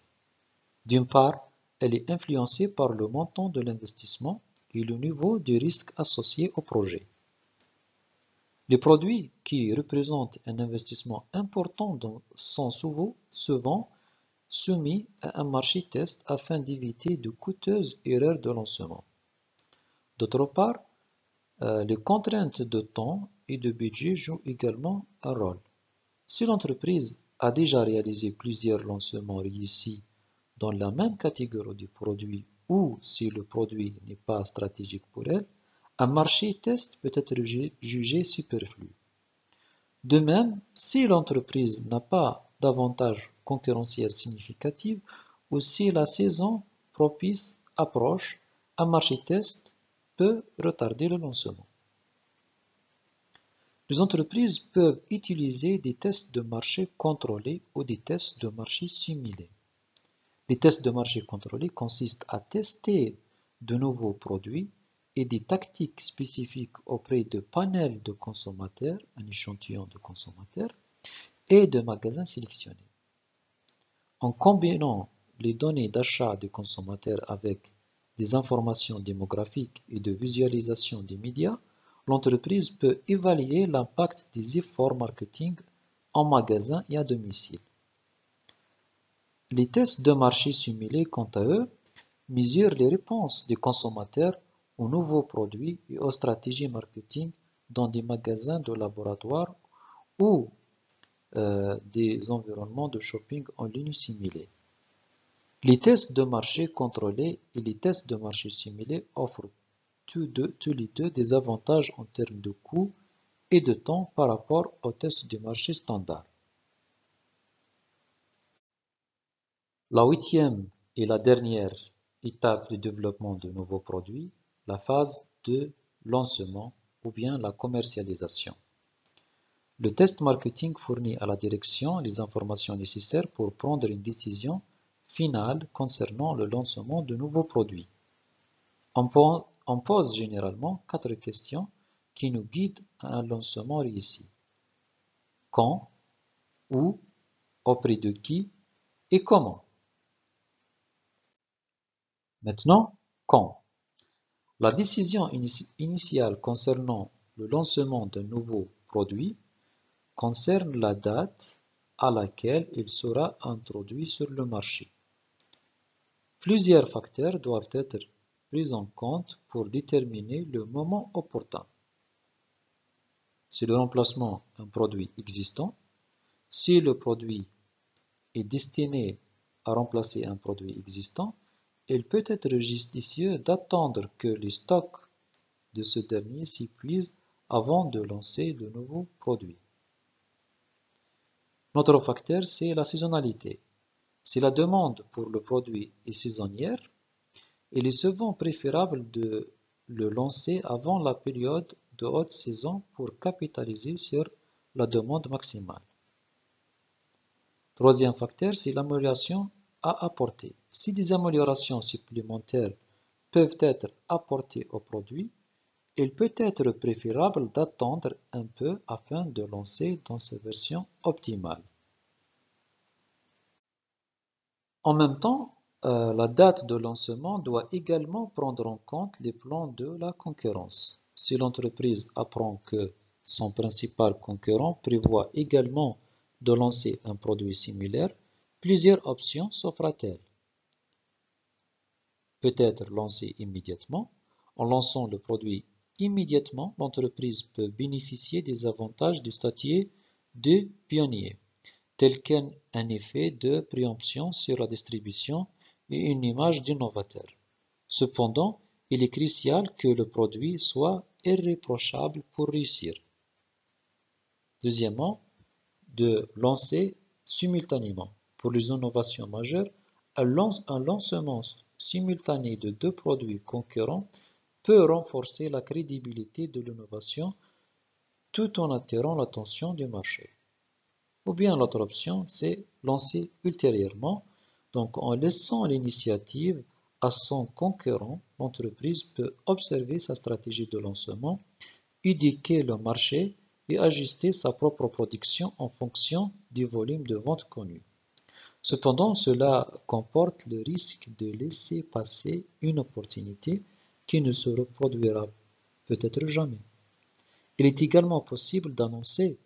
D'une part, elle est influencée par le montant de l'investissement et le niveau de risque associé au projet. Les produits qui représentent un investissement important sont souvent soumis à un marché test afin d'éviter de coûteuses erreurs de lancement. D'autre part, les contraintes de temps et de budget jouent également un rôle. Si l'entreprise a déjà réalisé plusieurs lancements réussis dans la même catégorie de produits ou si le produit n'est pas stratégique pour elle, un marché test peut être jugé superflu. De même, si l'entreprise n'a pas d'avantage concurrentiel significatif ou si la saison propice approche, un marché test peut retarder le lancement. Les entreprises peuvent utiliser des tests de marché contrôlés ou des tests de marché simulés. Les tests de marché contrôlés consistent à tester de nouveaux produits et des tactiques spécifiques auprès de panels de consommateurs, un échantillon de consommateurs, et de magasins sélectionnés. En combinant les données d'achat des consommateurs avec des informations démographiques et de visualisation des médias, l'entreprise peut évaluer l'impact des efforts marketing en magasin et à domicile. Les tests de marché simulés, quant à eux, mesurent les réponses des consommateurs aux nouveaux produits et aux stratégies marketing dans des magasins de laboratoire ou des environnements de shopping en ligne simulés. Les tests de marché contrôlés et les tests de marché simulés offrent tous les deux des avantages en termes de coût et de temps par rapport aux tests de marché standard. La huitième et la dernière étape de développement de nouveaux produits, la phase de lancement ou bien la commercialisation. Le test marketing fournit à la direction les informations nécessaires pour prendre une décision finale concernant le lancement de nouveaux produits. On pose généralement 4 questions qui nous guident à un lancement réussi. Quand, où, auprès de qui et comment. Maintenant, quand. La décision initiale concernant le lancement d'un nouveau produit concerne la date à laquelle il sera introduit sur le marché. Plusieurs facteurs doivent être pris en compte pour déterminer le moment opportun. C'est le remplacement d'un produit existant. Si le produit est destiné à remplacer un produit existant, il peut être judicieux d'attendre que les stocks de ce dernier s'épuisent avant de lancer de nouveaux produits. Notre facteur, c'est la saisonnalité. Si la demande pour le produit est saisonnière, il est souvent préférable de le lancer avant la période de haute saison pour capitaliser sur la demande maximale. Troisième facteur, c'est l'amélioration à apporter. Si des améliorations supplémentaires peuvent être apportées au produit, il peut être préférable d'attendre un peu afin de lancer dans sa version optimale. En même temps, la date de lancement doit également prendre en compte les plans de la concurrence. Si l'entreprise apprend que son principal concurrent prévoit également de lancer un produit similaire, plusieurs options s'offrent à elle. Peut-être lancé immédiatement. En lançant le produit immédiatement, l'entreprise peut bénéficier des avantages du statut de pionnier, tel qu'un effet de préemption sur la distribution et une image d'innovateur. Cependant, il est crucial que le produit soit irréprochable pour réussir. Deuxièmement, de lancer simultanément. Pour les innovations majeures, un lancement simultané de deux produits concurrents peut renforcer la crédibilité de l'innovation tout en attirant l'attention du marché. Ou bien l'autre option, c'est lancer ultérieurement. Donc en laissant l'initiative à son concurrent, l'entreprise peut observer sa stratégie de lancement, éduquer le marché et ajuster sa propre production en fonction du volume de vente connu. Cependant, cela comporte le risque de laisser passer une opportunité qui ne se reproduira peut-être jamais. Il est également possible d'annoncer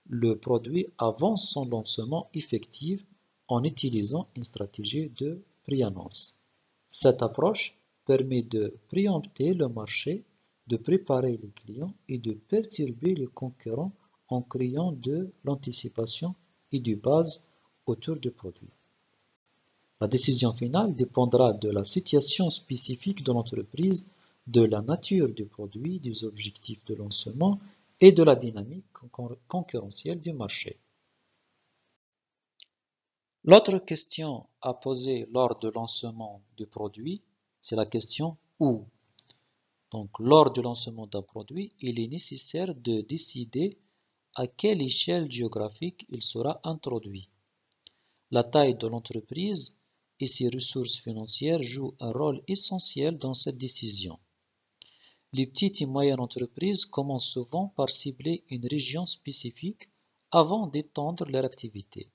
le produit avant son lancement effectif en utilisant une stratégie de préannonce. Cette approche permet de préempter le marché, de préparer les clients et de perturber les concurrents en créant de l'anticipation et du buzz autour du produit. La décision finale dépendra de la situation spécifique de l'entreprise, de la nature du produit, des objectifs de lancement et de la dynamique concurrentielle du marché. L'autre question à poser lors du lancement du produit, c'est la question où. Donc, lors du lancement d'un produit, il est nécessaire de décider à quelle échelle géographique il sera introduit. La taille de l'entreprise et ses ressources financières jouent un rôle essentiel dans cette décision. Les petites et moyennes entreprises commencent souvent par cibler une région spécifique avant d'étendre leur activité.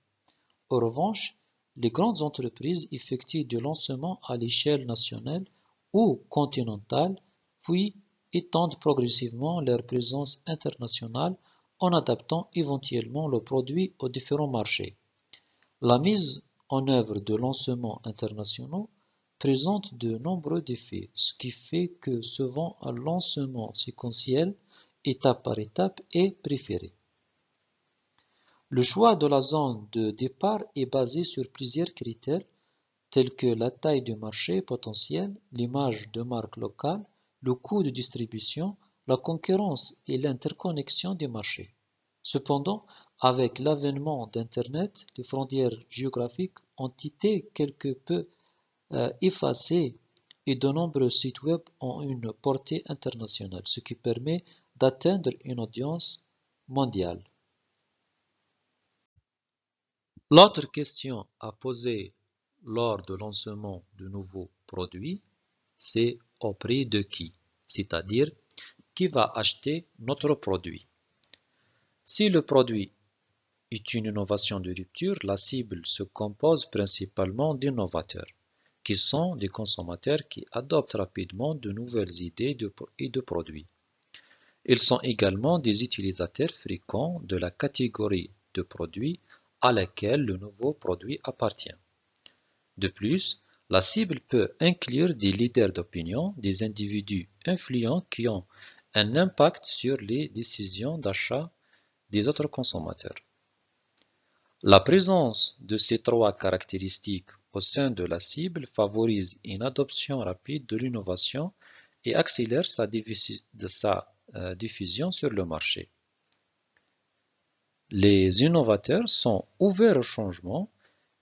En revanche, les grandes entreprises effectuent des lancements à l'échelle nationale ou continentale, puis étendent progressivement leur présence internationale en adaptant éventuellement le produit aux différents marchés. La mise en œuvre de lancements internationaux présente de nombreux défis, ce qui fait que souvent un lancement séquentiel, étape par étape, est préféré. Le choix de la zone de départ est basé sur plusieurs critères tels que la taille du marché potentiel, l'image de marque locale, le coût de distribution, la concurrence et l'interconnexion des marchés. Cependant, avec l'avènement d'Internet, les frontières géographiques ont été quelque peu effacées et de nombreux sites web ont une portée internationale, ce qui permet d'atteindre une audience mondiale. L'autre question à poser lors du lancement de nouveaux produits, c'est au prix de qui, c'est-à-dire qui va acheter notre produit. Si le produit est une innovation de rupture, la cible se compose principalement d'innovateurs, qui sont des consommateurs qui adoptent rapidement de nouvelles idées et de produits. Ils sont également des utilisateurs fréquents de la catégorie de produits à laquelle le nouveau produit appartient. De plus, la cible peut inclure des leaders d'opinion, des individus influents qui ont un impact sur les décisions d'achat des autres consommateurs. La présence de ces trois caractéristiques au sein de la cible favorise une adoption rapide de l'innovation et accélère sa diffusion sur le marché. Les innovateurs sont ouverts au changement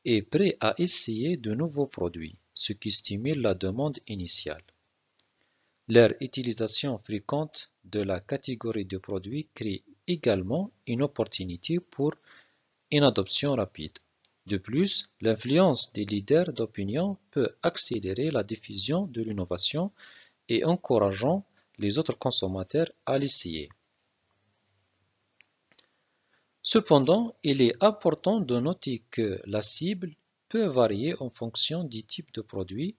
et prêts à essayer de nouveaux produits, ce qui stimule la demande initiale. Leur utilisation fréquente de la catégorie de produits crée également une opportunité pour une adoption rapide. De plus, l'influence des leaders d'opinion peut accélérer la diffusion de l'innovation et encourageant les autres consommateurs à l'essayer. Cependant, il est important de noter que la cible peut varier en fonction du type de produit,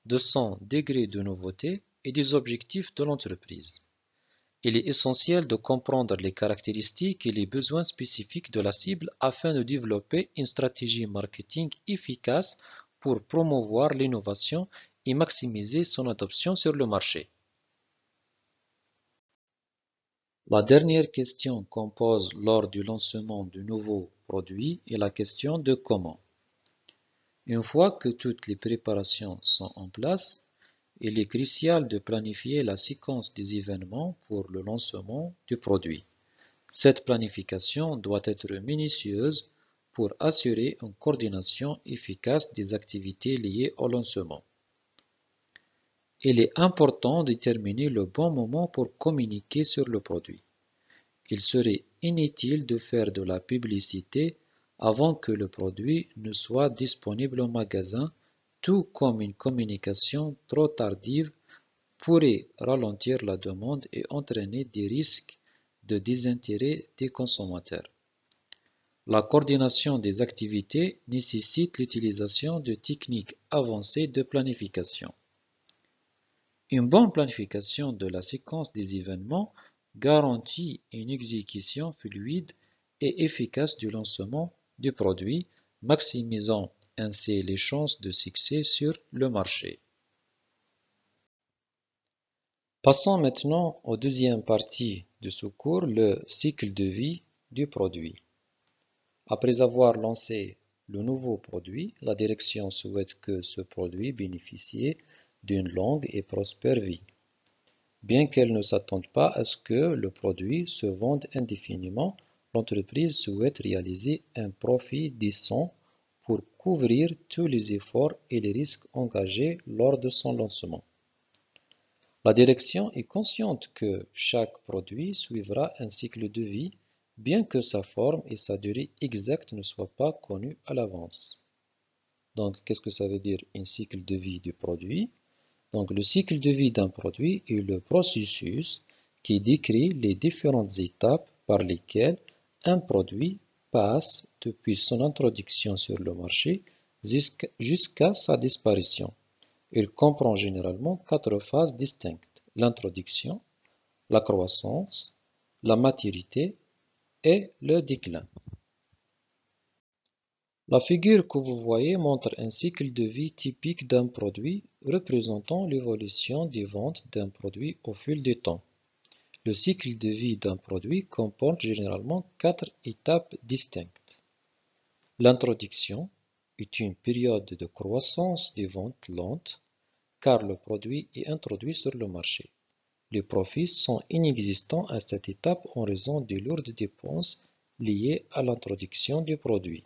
de son degré de nouveauté et des objectifs de l'entreprise. Il est essentiel de comprendre les caractéristiques et les besoins spécifiques de la cible afin de développer une stratégie marketing efficace pour promouvoir l'innovation et maximiser son adoption sur le marché. La dernière question qu'on pose lors du lancement de nouveaux produits est la question de comment. Une fois que toutes les préparations sont en place, il est crucial de planifier la séquence des événements pour le lancement du produit. Cette planification doit être minutieuse pour assurer une coordination efficace des activités liées au lancement. Il est important de déterminer le bon moment pour communiquer sur le produit. Il serait inutile de faire de la publicité avant que le produit ne soit disponible au magasin, tout comme une communication trop tardive pourrait ralentir la demande et entraîner des risques de désintérêt des consommateurs. La coordination des activités nécessite l'utilisation de techniques avancées de planification. Une bonne planification de la séquence des événements garantit une exécution fluide et efficace du lancement du produit, maximisant ainsi les chances de succès sur le marché. Passons maintenant aux deuxième partie de ce cours, le cycle de vie du produit. Après avoir lancé le nouveau produit, la direction souhaite que ce produit bénéficie d'une longue et prospère vie. Bien qu'elle ne s'attende pas à ce que le produit se vende indéfiniment, l'entreprise souhaite réaliser un profit décent pour couvrir tous les efforts et les risques engagés lors de son lancement. La direction est consciente que chaque produit suivra un cycle de vie, bien que sa forme et sa durée exacte ne soient pas connues à l'avance. Donc, qu'est-ce que ça veut dire un cycle de vie du produit? Donc, le cycle de vie d'un produit est le processus qui décrit les différentes étapes par lesquelles un produit passe depuis son introduction sur le marché jusqu'à sa disparition. Il comprend généralement 4 phases distinctes: l'introduction, la croissance, la maturité et le déclin. La figure que vous voyez montre un cycle de vie typique d'un produit représentant l'évolution des ventes d'un produit au fil du temps. Le cycle de vie d'un produit comporte généralement 4 étapes distinctes. L'introduction est une période de croissance des ventes lente car le produit est introduit sur le marché. Les profits sont inexistants à cette étape en raison des lourdes dépenses liées à l'introduction du produit.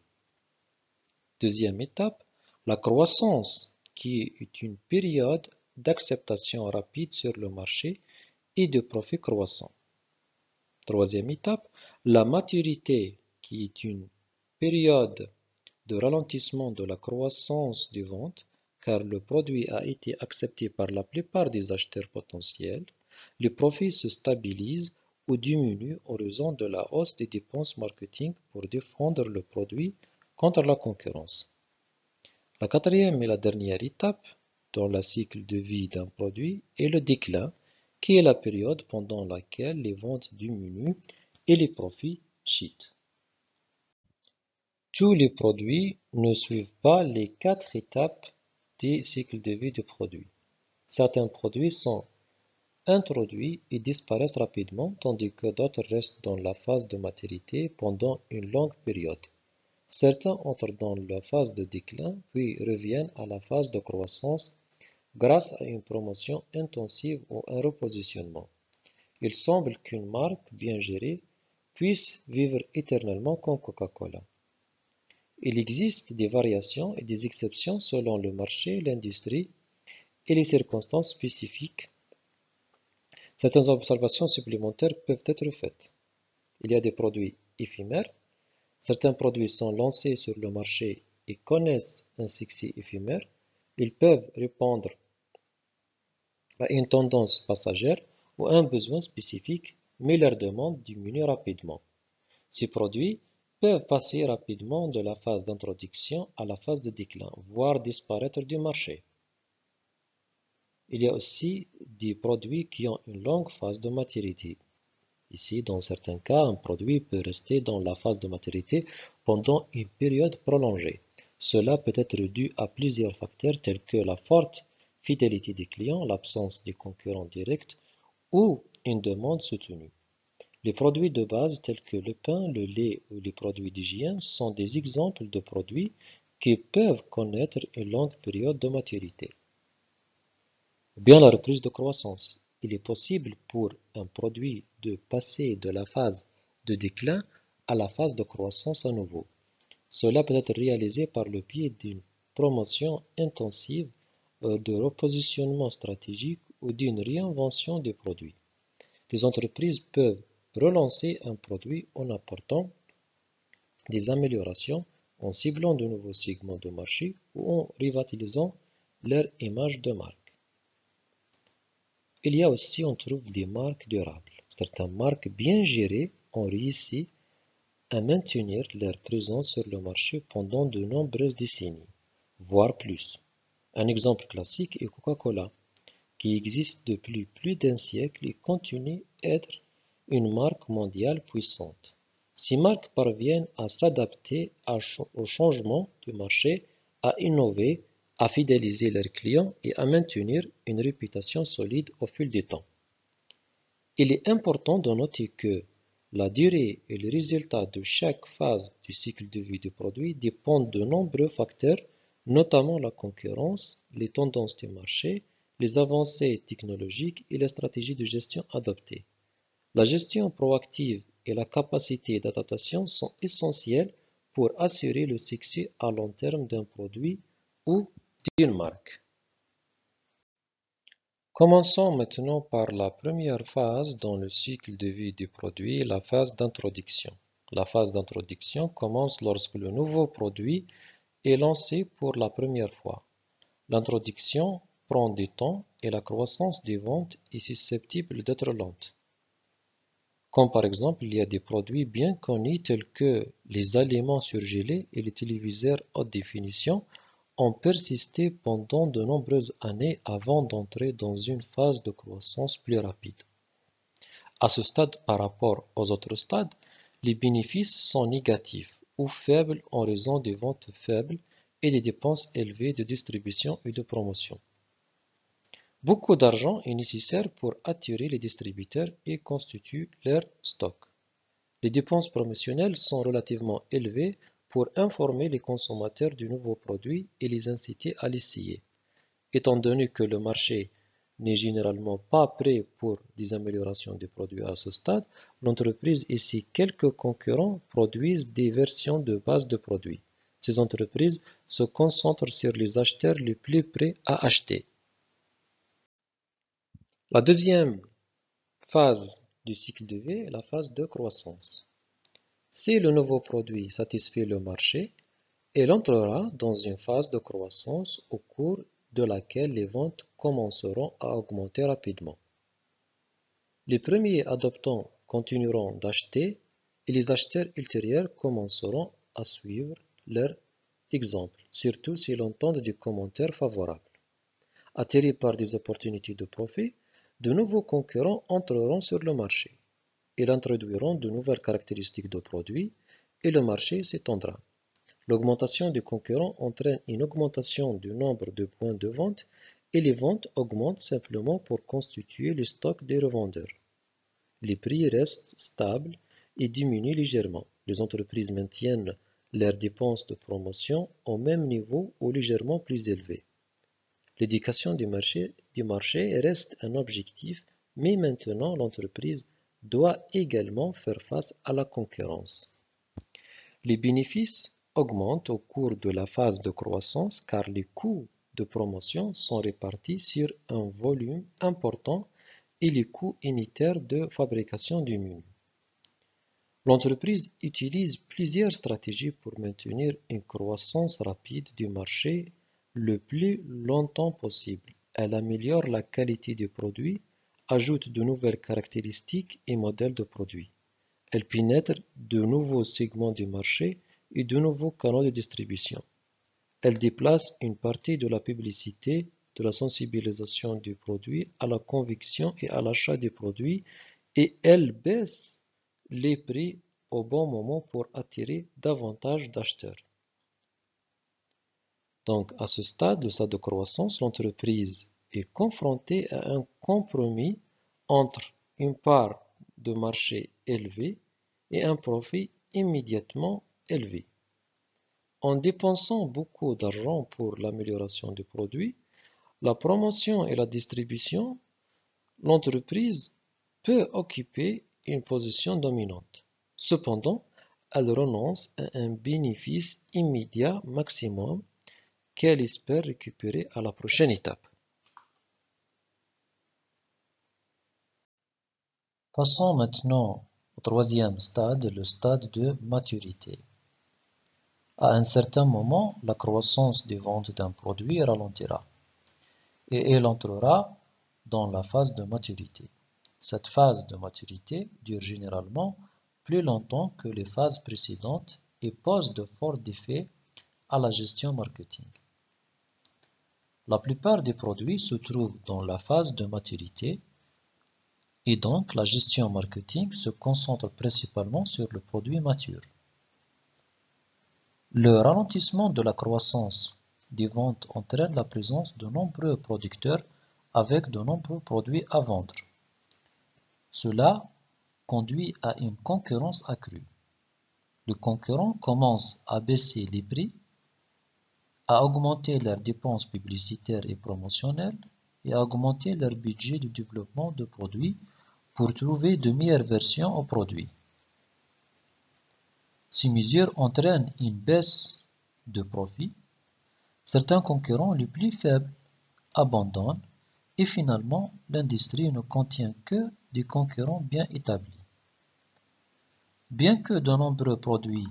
Deuxième étape, la croissance, qui est une période d'acceptation rapide sur le marché et de profits croissants. Troisième étape, la maturité, qui est une période de ralentissement de la croissance des ventes, car le produit a été accepté par la plupart des acheteurs potentiels. Les profits se stabilisent ou diminuent en raison de la hausse des dépenses marketing pour défendre le produit contre la concurrence. La quatrième et la dernière étape dans le cycle de vie d'un produit est le déclin, qui est la période pendant laquelle les ventes diminuent et les profits chutent. Tous les produits ne suivent pas les 4 étapes du cycle de vie du produit. Certains produits sont introduits et disparaissent rapidement, tandis que d'autres restent dans la phase de maturité pendant une longue période. Certains entrent dans la phase de déclin, puis reviennent à la phase de croissance grâce à une promotion intensive ou un repositionnement. Il semble qu'une marque bien gérée puisse vivre éternellement comme Coca-Cola. Il existe des variations et des exceptions selon le marché, l'industrie et les circonstances spécifiques. Certaines observations supplémentaires peuvent être faites. Il y a des produits éphémères. Certains produits sont lancés sur le marché et connaissent un succès éphémère. Ils peuvent répondre à une tendance passagère ou à un besoin spécifique, mais leur demande diminue rapidement. Ces produits peuvent passer rapidement de la phase d'introduction à la phase de déclin, voire disparaître du marché. Il y a aussi des produits qui ont une longue phase de maturité. Ici, dans certains cas, un produit peut rester dans la phase de maturité pendant une période prolongée. Cela peut être dû à plusieurs facteurs tels que la forte fidélité des clients, l'absence de concurrents directs ou une demande soutenue. Les produits de base tels que le pain, le lait ou les produits d'hygiène sont des exemples de produits qui peuvent connaître une longue période de maturité. Ou bien la reprise de croissance. Il est possible pour un produit de passer de la phase de déclin à la phase de croissance à nouveau. Cela peut être réalisé par le biais d'une promotion intensive, de repositionnement stratégique ou d'une réinvention des produits. Les entreprises peuvent relancer un produit en apportant des améliorations, en ciblant de nouveaux segments de marché ou en revitalisant leur image de marque. Il y a aussi, on trouve des marques durables. Certaines marques bien gérées ont réussi à maintenir leur présence sur le marché pendant de nombreuses décennies, voire plus. Un exemple classique est Coca-Cola, qui existe depuis plus d'un siècle et continue d'être une marque mondiale puissante. Ces marques parviennent à s'adapter aux changements du marché, à innover, à fidéliser leurs clients et à maintenir une réputation solide au fil du temps. Il est important de noter que la durée et le résultat de chaque phase du cycle de vie du produit dépendent de nombreux facteurs, notamment la concurrence, les tendances du marché, les avancées technologiques et les stratégies de gestion adoptées. La gestion proactive et la capacité d'adaptation sont essentielles pour assurer le succès à long terme d'un produit ou d'une marque. Commençons maintenant par la première phase dans le cycle de vie du produit, la phase d'introduction. La phase d'introduction commence lorsque le nouveau produit est lancé pour la première fois. L'introduction prend du temps et la croissance des ventes est susceptible d'être lente. Comme par exemple, il y a des produits bien connus tels que les aliments surgelés et les téléviseurs haute définition ont persisté pendant de nombreuses années avant d'entrer dans une phase de croissance plus rapide. À ce stade, par rapport aux autres stades, les bénéfices sont négatifs ou faibles en raison des ventes faibles et des dépenses élevées de distribution et de promotion. Beaucoup d'argent est nécessaire pour attirer les distributeurs et constituer leur stock. Les dépenses promotionnelles sont relativement élevées pour informer les consommateurs du nouveau produit et les inciter à l'essayer. Étant donné que le marché n'est généralement pas prêt pour des améliorations des produits à ce stade, l'entreprise et ses quelques concurrents produisent des versions de base de produits. Ces entreprises se concentrent sur les acheteurs les plus prêts à acheter. La deuxième phase du cycle de vie est la phase de croissance. Si le nouveau produit satisfait le marché, il entrera dans une phase de croissance au cours de laquelle les ventes commenceront à augmenter rapidement. Les premiers adoptants continueront d'acheter et les acheteurs ultérieurs commenceront à suivre leur exemple, surtout s'ils entendent des commentaires favorables. Attirés par des opportunités de profit, de nouveaux concurrents entreront sur le marché. Ils introduiront de nouvelles caractéristiques de produits et le marché s'étendra. L'augmentation des concurrents entraîne une augmentation du nombre de points de vente et les ventes augmentent simplement pour constituer les stocks des revendeurs. Les prix restent stables et diminuent légèrement. Les entreprises maintiennent leurs dépenses de promotion au même niveau ou légèrement plus élevé. L'éducation du marché reste un objectif, mais maintenant l'entreprise doit également faire face à la concurrence. Les bénéfices augmentent au cours de la phase de croissance car les coûts de promotion sont répartis sur un volume important et les coûts unitaires de fabrication diminuent. L'entreprise utilise plusieurs stratégies pour maintenir une croissance rapide du marché le plus longtemps possible. Elle améliore la qualité des produits, ajoute de nouvelles caractéristiques et modèles de produits. Elle pénètre de nouveaux segments du marché et de nouveaux canaux de distribution. Elle déplace une partie de la publicité, de la sensibilisation du produit à la conviction et à l'achat des produits et elle baisse les prix au bon moment pour attirer davantage d'acheteurs. Donc, à ce stade, le stade de croissance, l'entreprise est confrontée à un compromis entre une part de marché élevée et un profit immédiatement élevé. En dépensant beaucoup d'argent pour l'amélioration du produit, la promotion et la distribution, l'entreprise peut occuper une position dominante. Cependant, elle renonce à un bénéfice immédiat maximum qu'elle espère récupérer à la prochaine étape. Passons maintenant au troisième stade, le stade de maturité. À un certain moment, la croissance des ventes d'un produit ralentira et elle entrera dans la phase de maturité. Cette phase de maturité dure généralement plus longtemps que les phases précédentes et pose de forts défis à la gestion marketing. La plupart des produits se trouvent dans la phase de maturité et donc la gestion marketing se concentre principalement sur le produit mature. Le ralentissement de la croissance des ventes entraîne la présence de nombreux producteurs avec de nombreux produits à vendre. Cela conduit à une concurrence accrue. Les concurrents commencent à baisser les prix, à augmenter leurs dépenses publicitaires et promotionnelles et à augmenter leur budget de développement de produits pour trouver de meilleures versions aux produits. Ces mesures entraînent une baisse de profit. Certains concurrents les plus faibles abandonnent et finalement l'industrie ne contient que des concurrents bien établis. Bien que de nombreux produits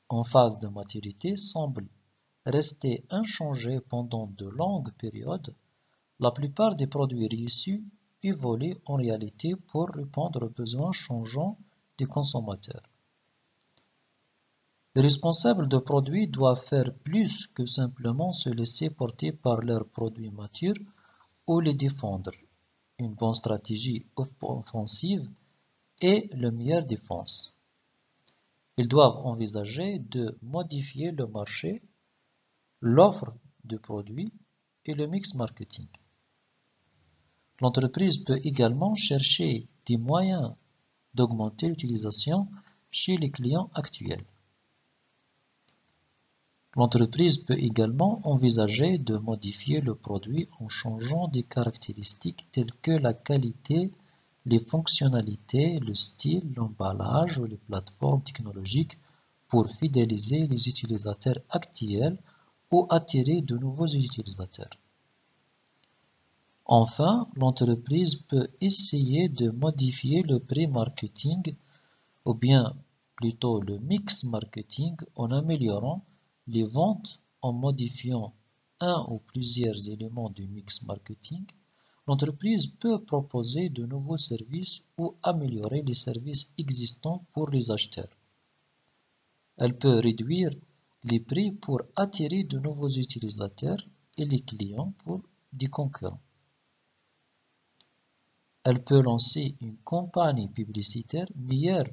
en phase de maturité semblent rester inchangés pendant de longues périodes, La plupart des produits réussis évoluent en réalité pour répondre aux besoins changeants des consommateurs. Les responsables de produits doivent faire plus que simplement se laisser porter par leurs produits matures ou les défendre. Une bonne stratégie offensive est la meilleure défense. Ils doivent envisager de modifier le marché, l'offre de produits et le mix marketing. L'entreprise peut également chercher des moyens d'augmenter l'utilisation chez les clients actuels. L'entreprise peut également envisager de modifier le produit en changeant des caractéristiques telles que la qualité, les fonctionnalités, le style, l'emballage ou les plateformes technologiques pour fidéliser les utilisateurs actuels ou attirer de nouveaux utilisateurs. Enfin, l'entreprise peut essayer de modifier le pré-marketing ou bien plutôt le mix marketing en améliorant les ventes en modifiant un ou plusieurs éléments du mix marketing. L'entreprise peut proposer de nouveaux services ou améliorer les services existants pour les acheteurs. Elle peut réduire les prix pour attirer de nouveaux utilisateurs et les clients pour des concurrents. Elle peut lancer une campagne publicitaire meilleure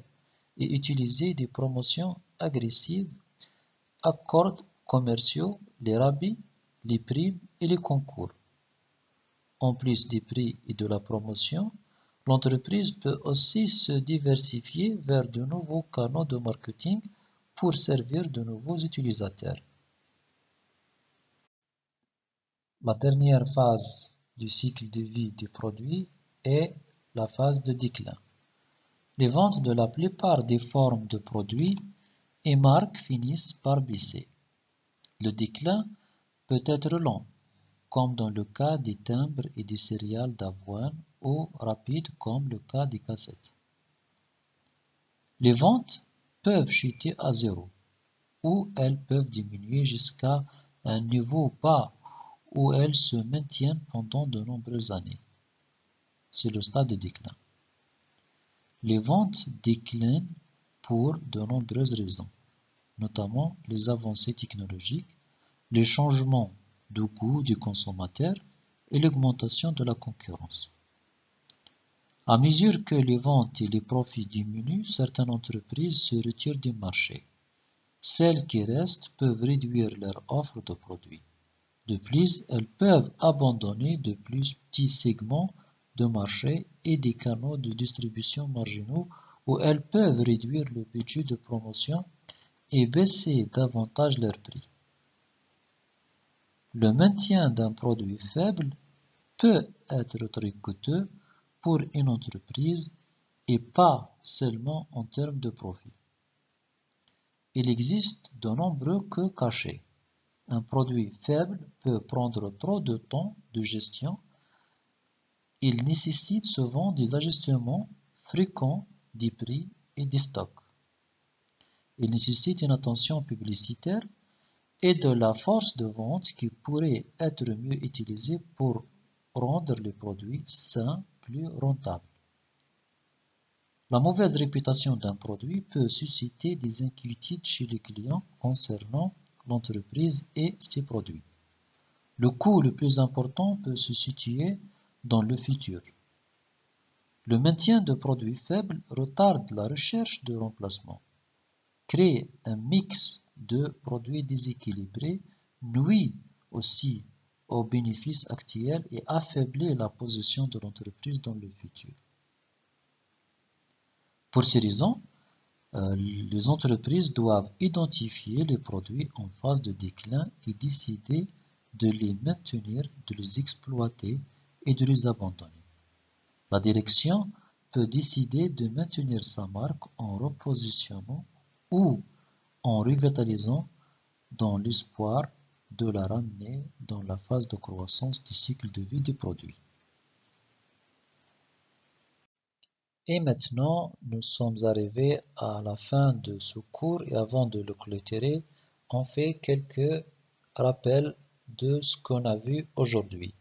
et utiliser des promotions agressives, accords commerciaux, les rabais, les primes et les concours. En plus des prix et de la promotion, l'entreprise peut aussi se diversifier vers de nouveaux canaux de marketing pour servir de nouveaux utilisateurs. La dernière phase du cycle de vie du produit est la phase de déclin. Les ventes de la plupart des formes de produits et marques finissent par baisser. Le déclin peut être lent, comme dans le cas des timbres et des céréales d'avoine, ou rapide comme le cas des cassettes. Les ventes peuvent chuter à zéro, ou elles peuvent diminuer jusqu'à un niveau bas où elles se maintiennent pendant de nombreuses années. C'est le stade de déclin. Les ventes déclinent pour de nombreuses raisons, notamment les avancées technologiques, les changements de goût du consommateur et l'augmentation de la concurrence. À mesure que les ventes et les profits diminuent, certaines entreprises se retirent du marché. Celles qui restent peuvent réduire leur offre de produits. De plus, elles peuvent abandonner de plus petits segments de marché et des canaux de distribution marginaux où elles peuvent réduire le budget de promotion et baisser davantage leurs prix. Le maintien d'un produit faible peut être très coûteux pour une entreprise et pas seulement en termes de profit. Il existe de nombreux cas cachés. Un produit faible peut prendre trop de temps de gestion. Il nécessite souvent des ajustements fréquents des prix et des stocks. Il nécessite une attention publicitaire et de la force de vente qui pourrait être mieux utilisée pour rendre les produits sains plus rentables. La mauvaise réputation d'un produit peut susciter des inquiétudes chez les clients concernant l'entreprise et ses produits. Le coût le plus important peut se situer dans le futur. Le maintien de produits faibles retarde la recherche de remplacement, crée un mix de produits déséquilibrés, nuit aussi aux bénéfices actuels et affaiblit la position de l'entreprise dans le futur. Pour ces raisons, les entreprises doivent identifier les produits en phase de déclin et décider de les maintenir, de les exploiter et de les abandonner. La direction peut décider de maintenir sa marque en repositionnant ou en revitalisant dans l'espoir de la ramener dans la phase de croissance du cycle de vie des produits. Et maintenant, nous sommes arrivés à la fin de ce cours et avant de le clôturer, on fait quelques rappels de ce qu'on a vu aujourd'hui.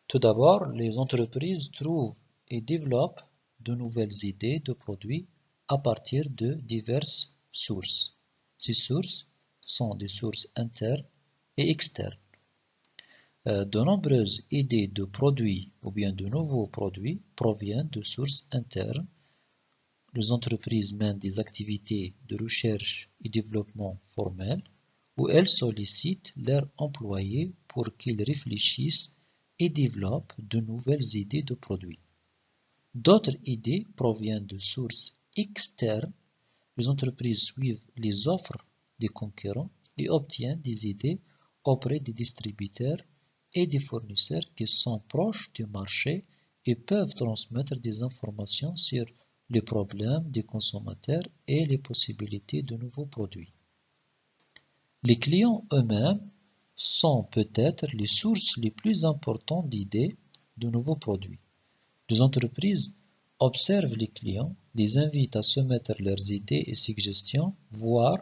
Tout d'abord, les entreprises trouvent et développent de nouvelles idées de produits à partir de diverses sources. Ces sources sont des sources internes et externes. De nombreuses idées de produits ou bien de nouveaux produits proviennent de sources internes. Les entreprises mènent des activités de recherche et développement formelles où elles sollicitent leurs employés pour qu'ils réfléchissent et développent de nouvelles idées de produits. D'autres idées proviennent de sources externes. Les entreprises suivent les offres des concurrents et obtiennent des idées auprès des distributeurs et des fournisseurs qui sont proches du marché et peuvent transmettre des informations sur les problèmes des consommateurs et les possibilités de nouveaux produits. Les clients eux-mêmes sont peut-être les sources les plus importantes d'idées de nouveaux produits. Les entreprises observent les clients, les invitent à soumettre leurs idées et suggestions, voire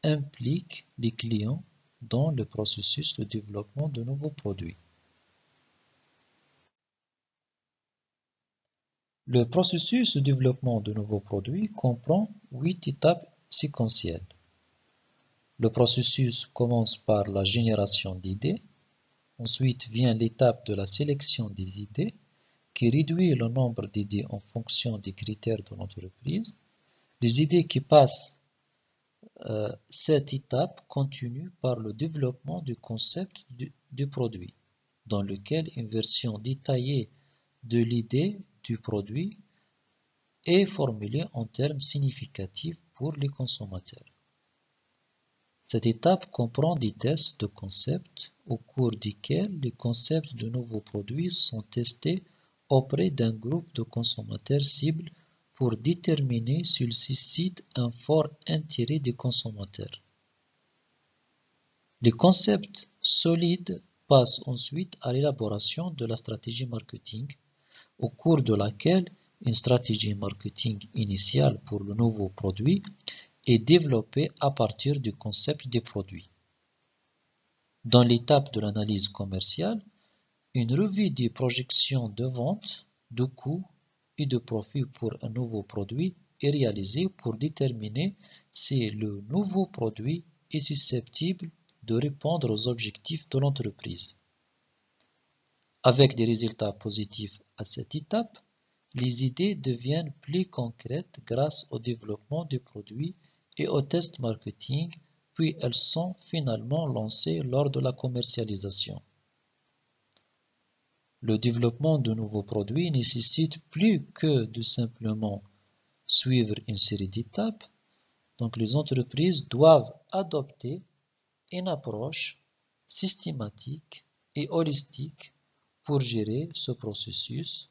impliquent les clients dans le processus de développement de nouveaux produits. Le processus de développement de nouveaux produits comprend 8 étapes séquentielles. Le processus commence par la génération d'idées, ensuite vient l'étape de la sélection des idées, qui réduit le nombre d'idées en fonction des critères de l'entreprise. Les idées qui passent cette étape continuent par le développement du concept du produit, dans lequel une version détaillée de l'idée du produit est formulée en termes significatifs pour les consommateurs. Cette étape comprend des tests de concept au cours desquels les concepts de nouveaux produits sont testés auprès d'un groupe de consommateurs cibles pour déterminer s'ils suscitent un fort intérêt des consommateurs. Les concepts solides passent ensuite à l'élaboration de la stratégie marketing, au cours de laquelle une stratégie marketing initiale pour le nouveau produit est développée à partir du concept des produits. Dans l'étape de l'analyse commerciale, une revue des projections de vente, de coûts et de profit pour un nouveau produit est réalisée pour déterminer si le nouveau produit est susceptible de répondre aux objectifs de l'entreprise. Avec des résultats positifs à cette étape, les idées deviennent plus concrètes grâce au développement du produit et au test marketing, puis elles sont finalement lancées lors de la commercialisation. Le développement de nouveaux produits nécessite plus que de simplement suivre une série d'étapes, donc les entreprises doivent adopter une approche systématique et holistique pour gérer ce processus.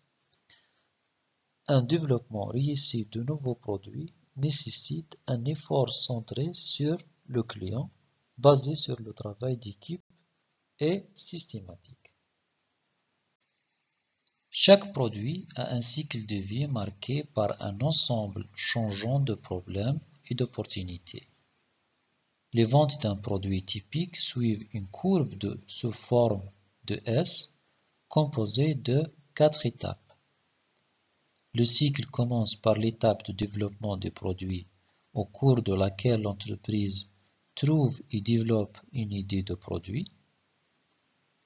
Un développement réussi de nouveaux produits nécessite un effort centré sur le client, basé sur le travail d'équipe et systématique. Chaque produit a un cycle de vie marqué par un ensemble changeant de problèmes et d'opportunités. Les ventes d'un produit typique suivent une courbe sous forme de S composée de 4 étapes. Le cycle commence par l'étape de développement des produits, au cours de laquelle l'entreprise trouve et développe une idée de produit.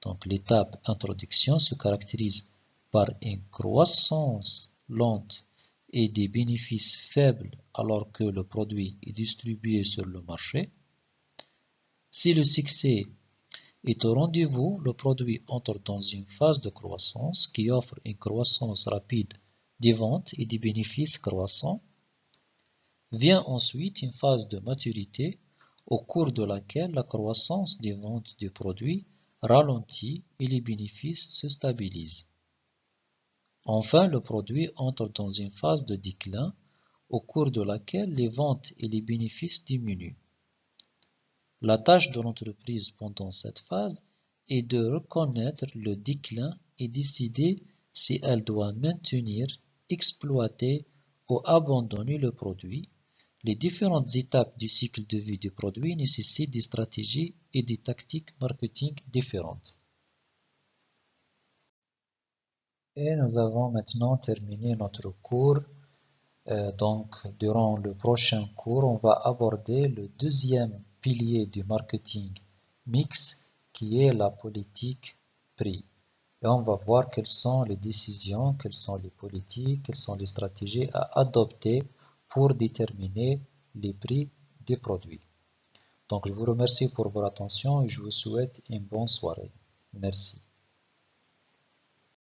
Donc l'étape introduction se caractérise par une croissance lente et des bénéfices faibles alors que le produit est distribué sur le marché. Si le succès est au rendez-vous, le produit entre dans une phase de croissance qui offre une croissance rapide des ventes et des bénéfices croissants. Vient ensuite une phase de maturité au cours de laquelle la croissance des ventes du produit ralentit et les bénéfices se stabilisent. Enfin, le produit entre dans une phase de déclin au cours de laquelle les ventes et les bénéfices diminuent. La tâche de l'entreprise pendant cette phase est de reconnaître le déclin et décider si elle doit maintenir, exploiter ou abandonner le produit. Les différentes étapes du cycle de vie du produit nécessitent des stratégies et des tactiques marketing différentes. Et nous avons maintenant terminé notre cours. Donc, durant le prochain cours, on va aborder le deuxième pilier du marketing mix, qui est la politique prix. Et on va voir quelles sont les décisions, quelles sont les politiques, quelles sont les stratégies à adopter pour déterminer les prix des produits. Donc, je vous remercie pour votre attention et je vous souhaite une bonne soirée. Merci.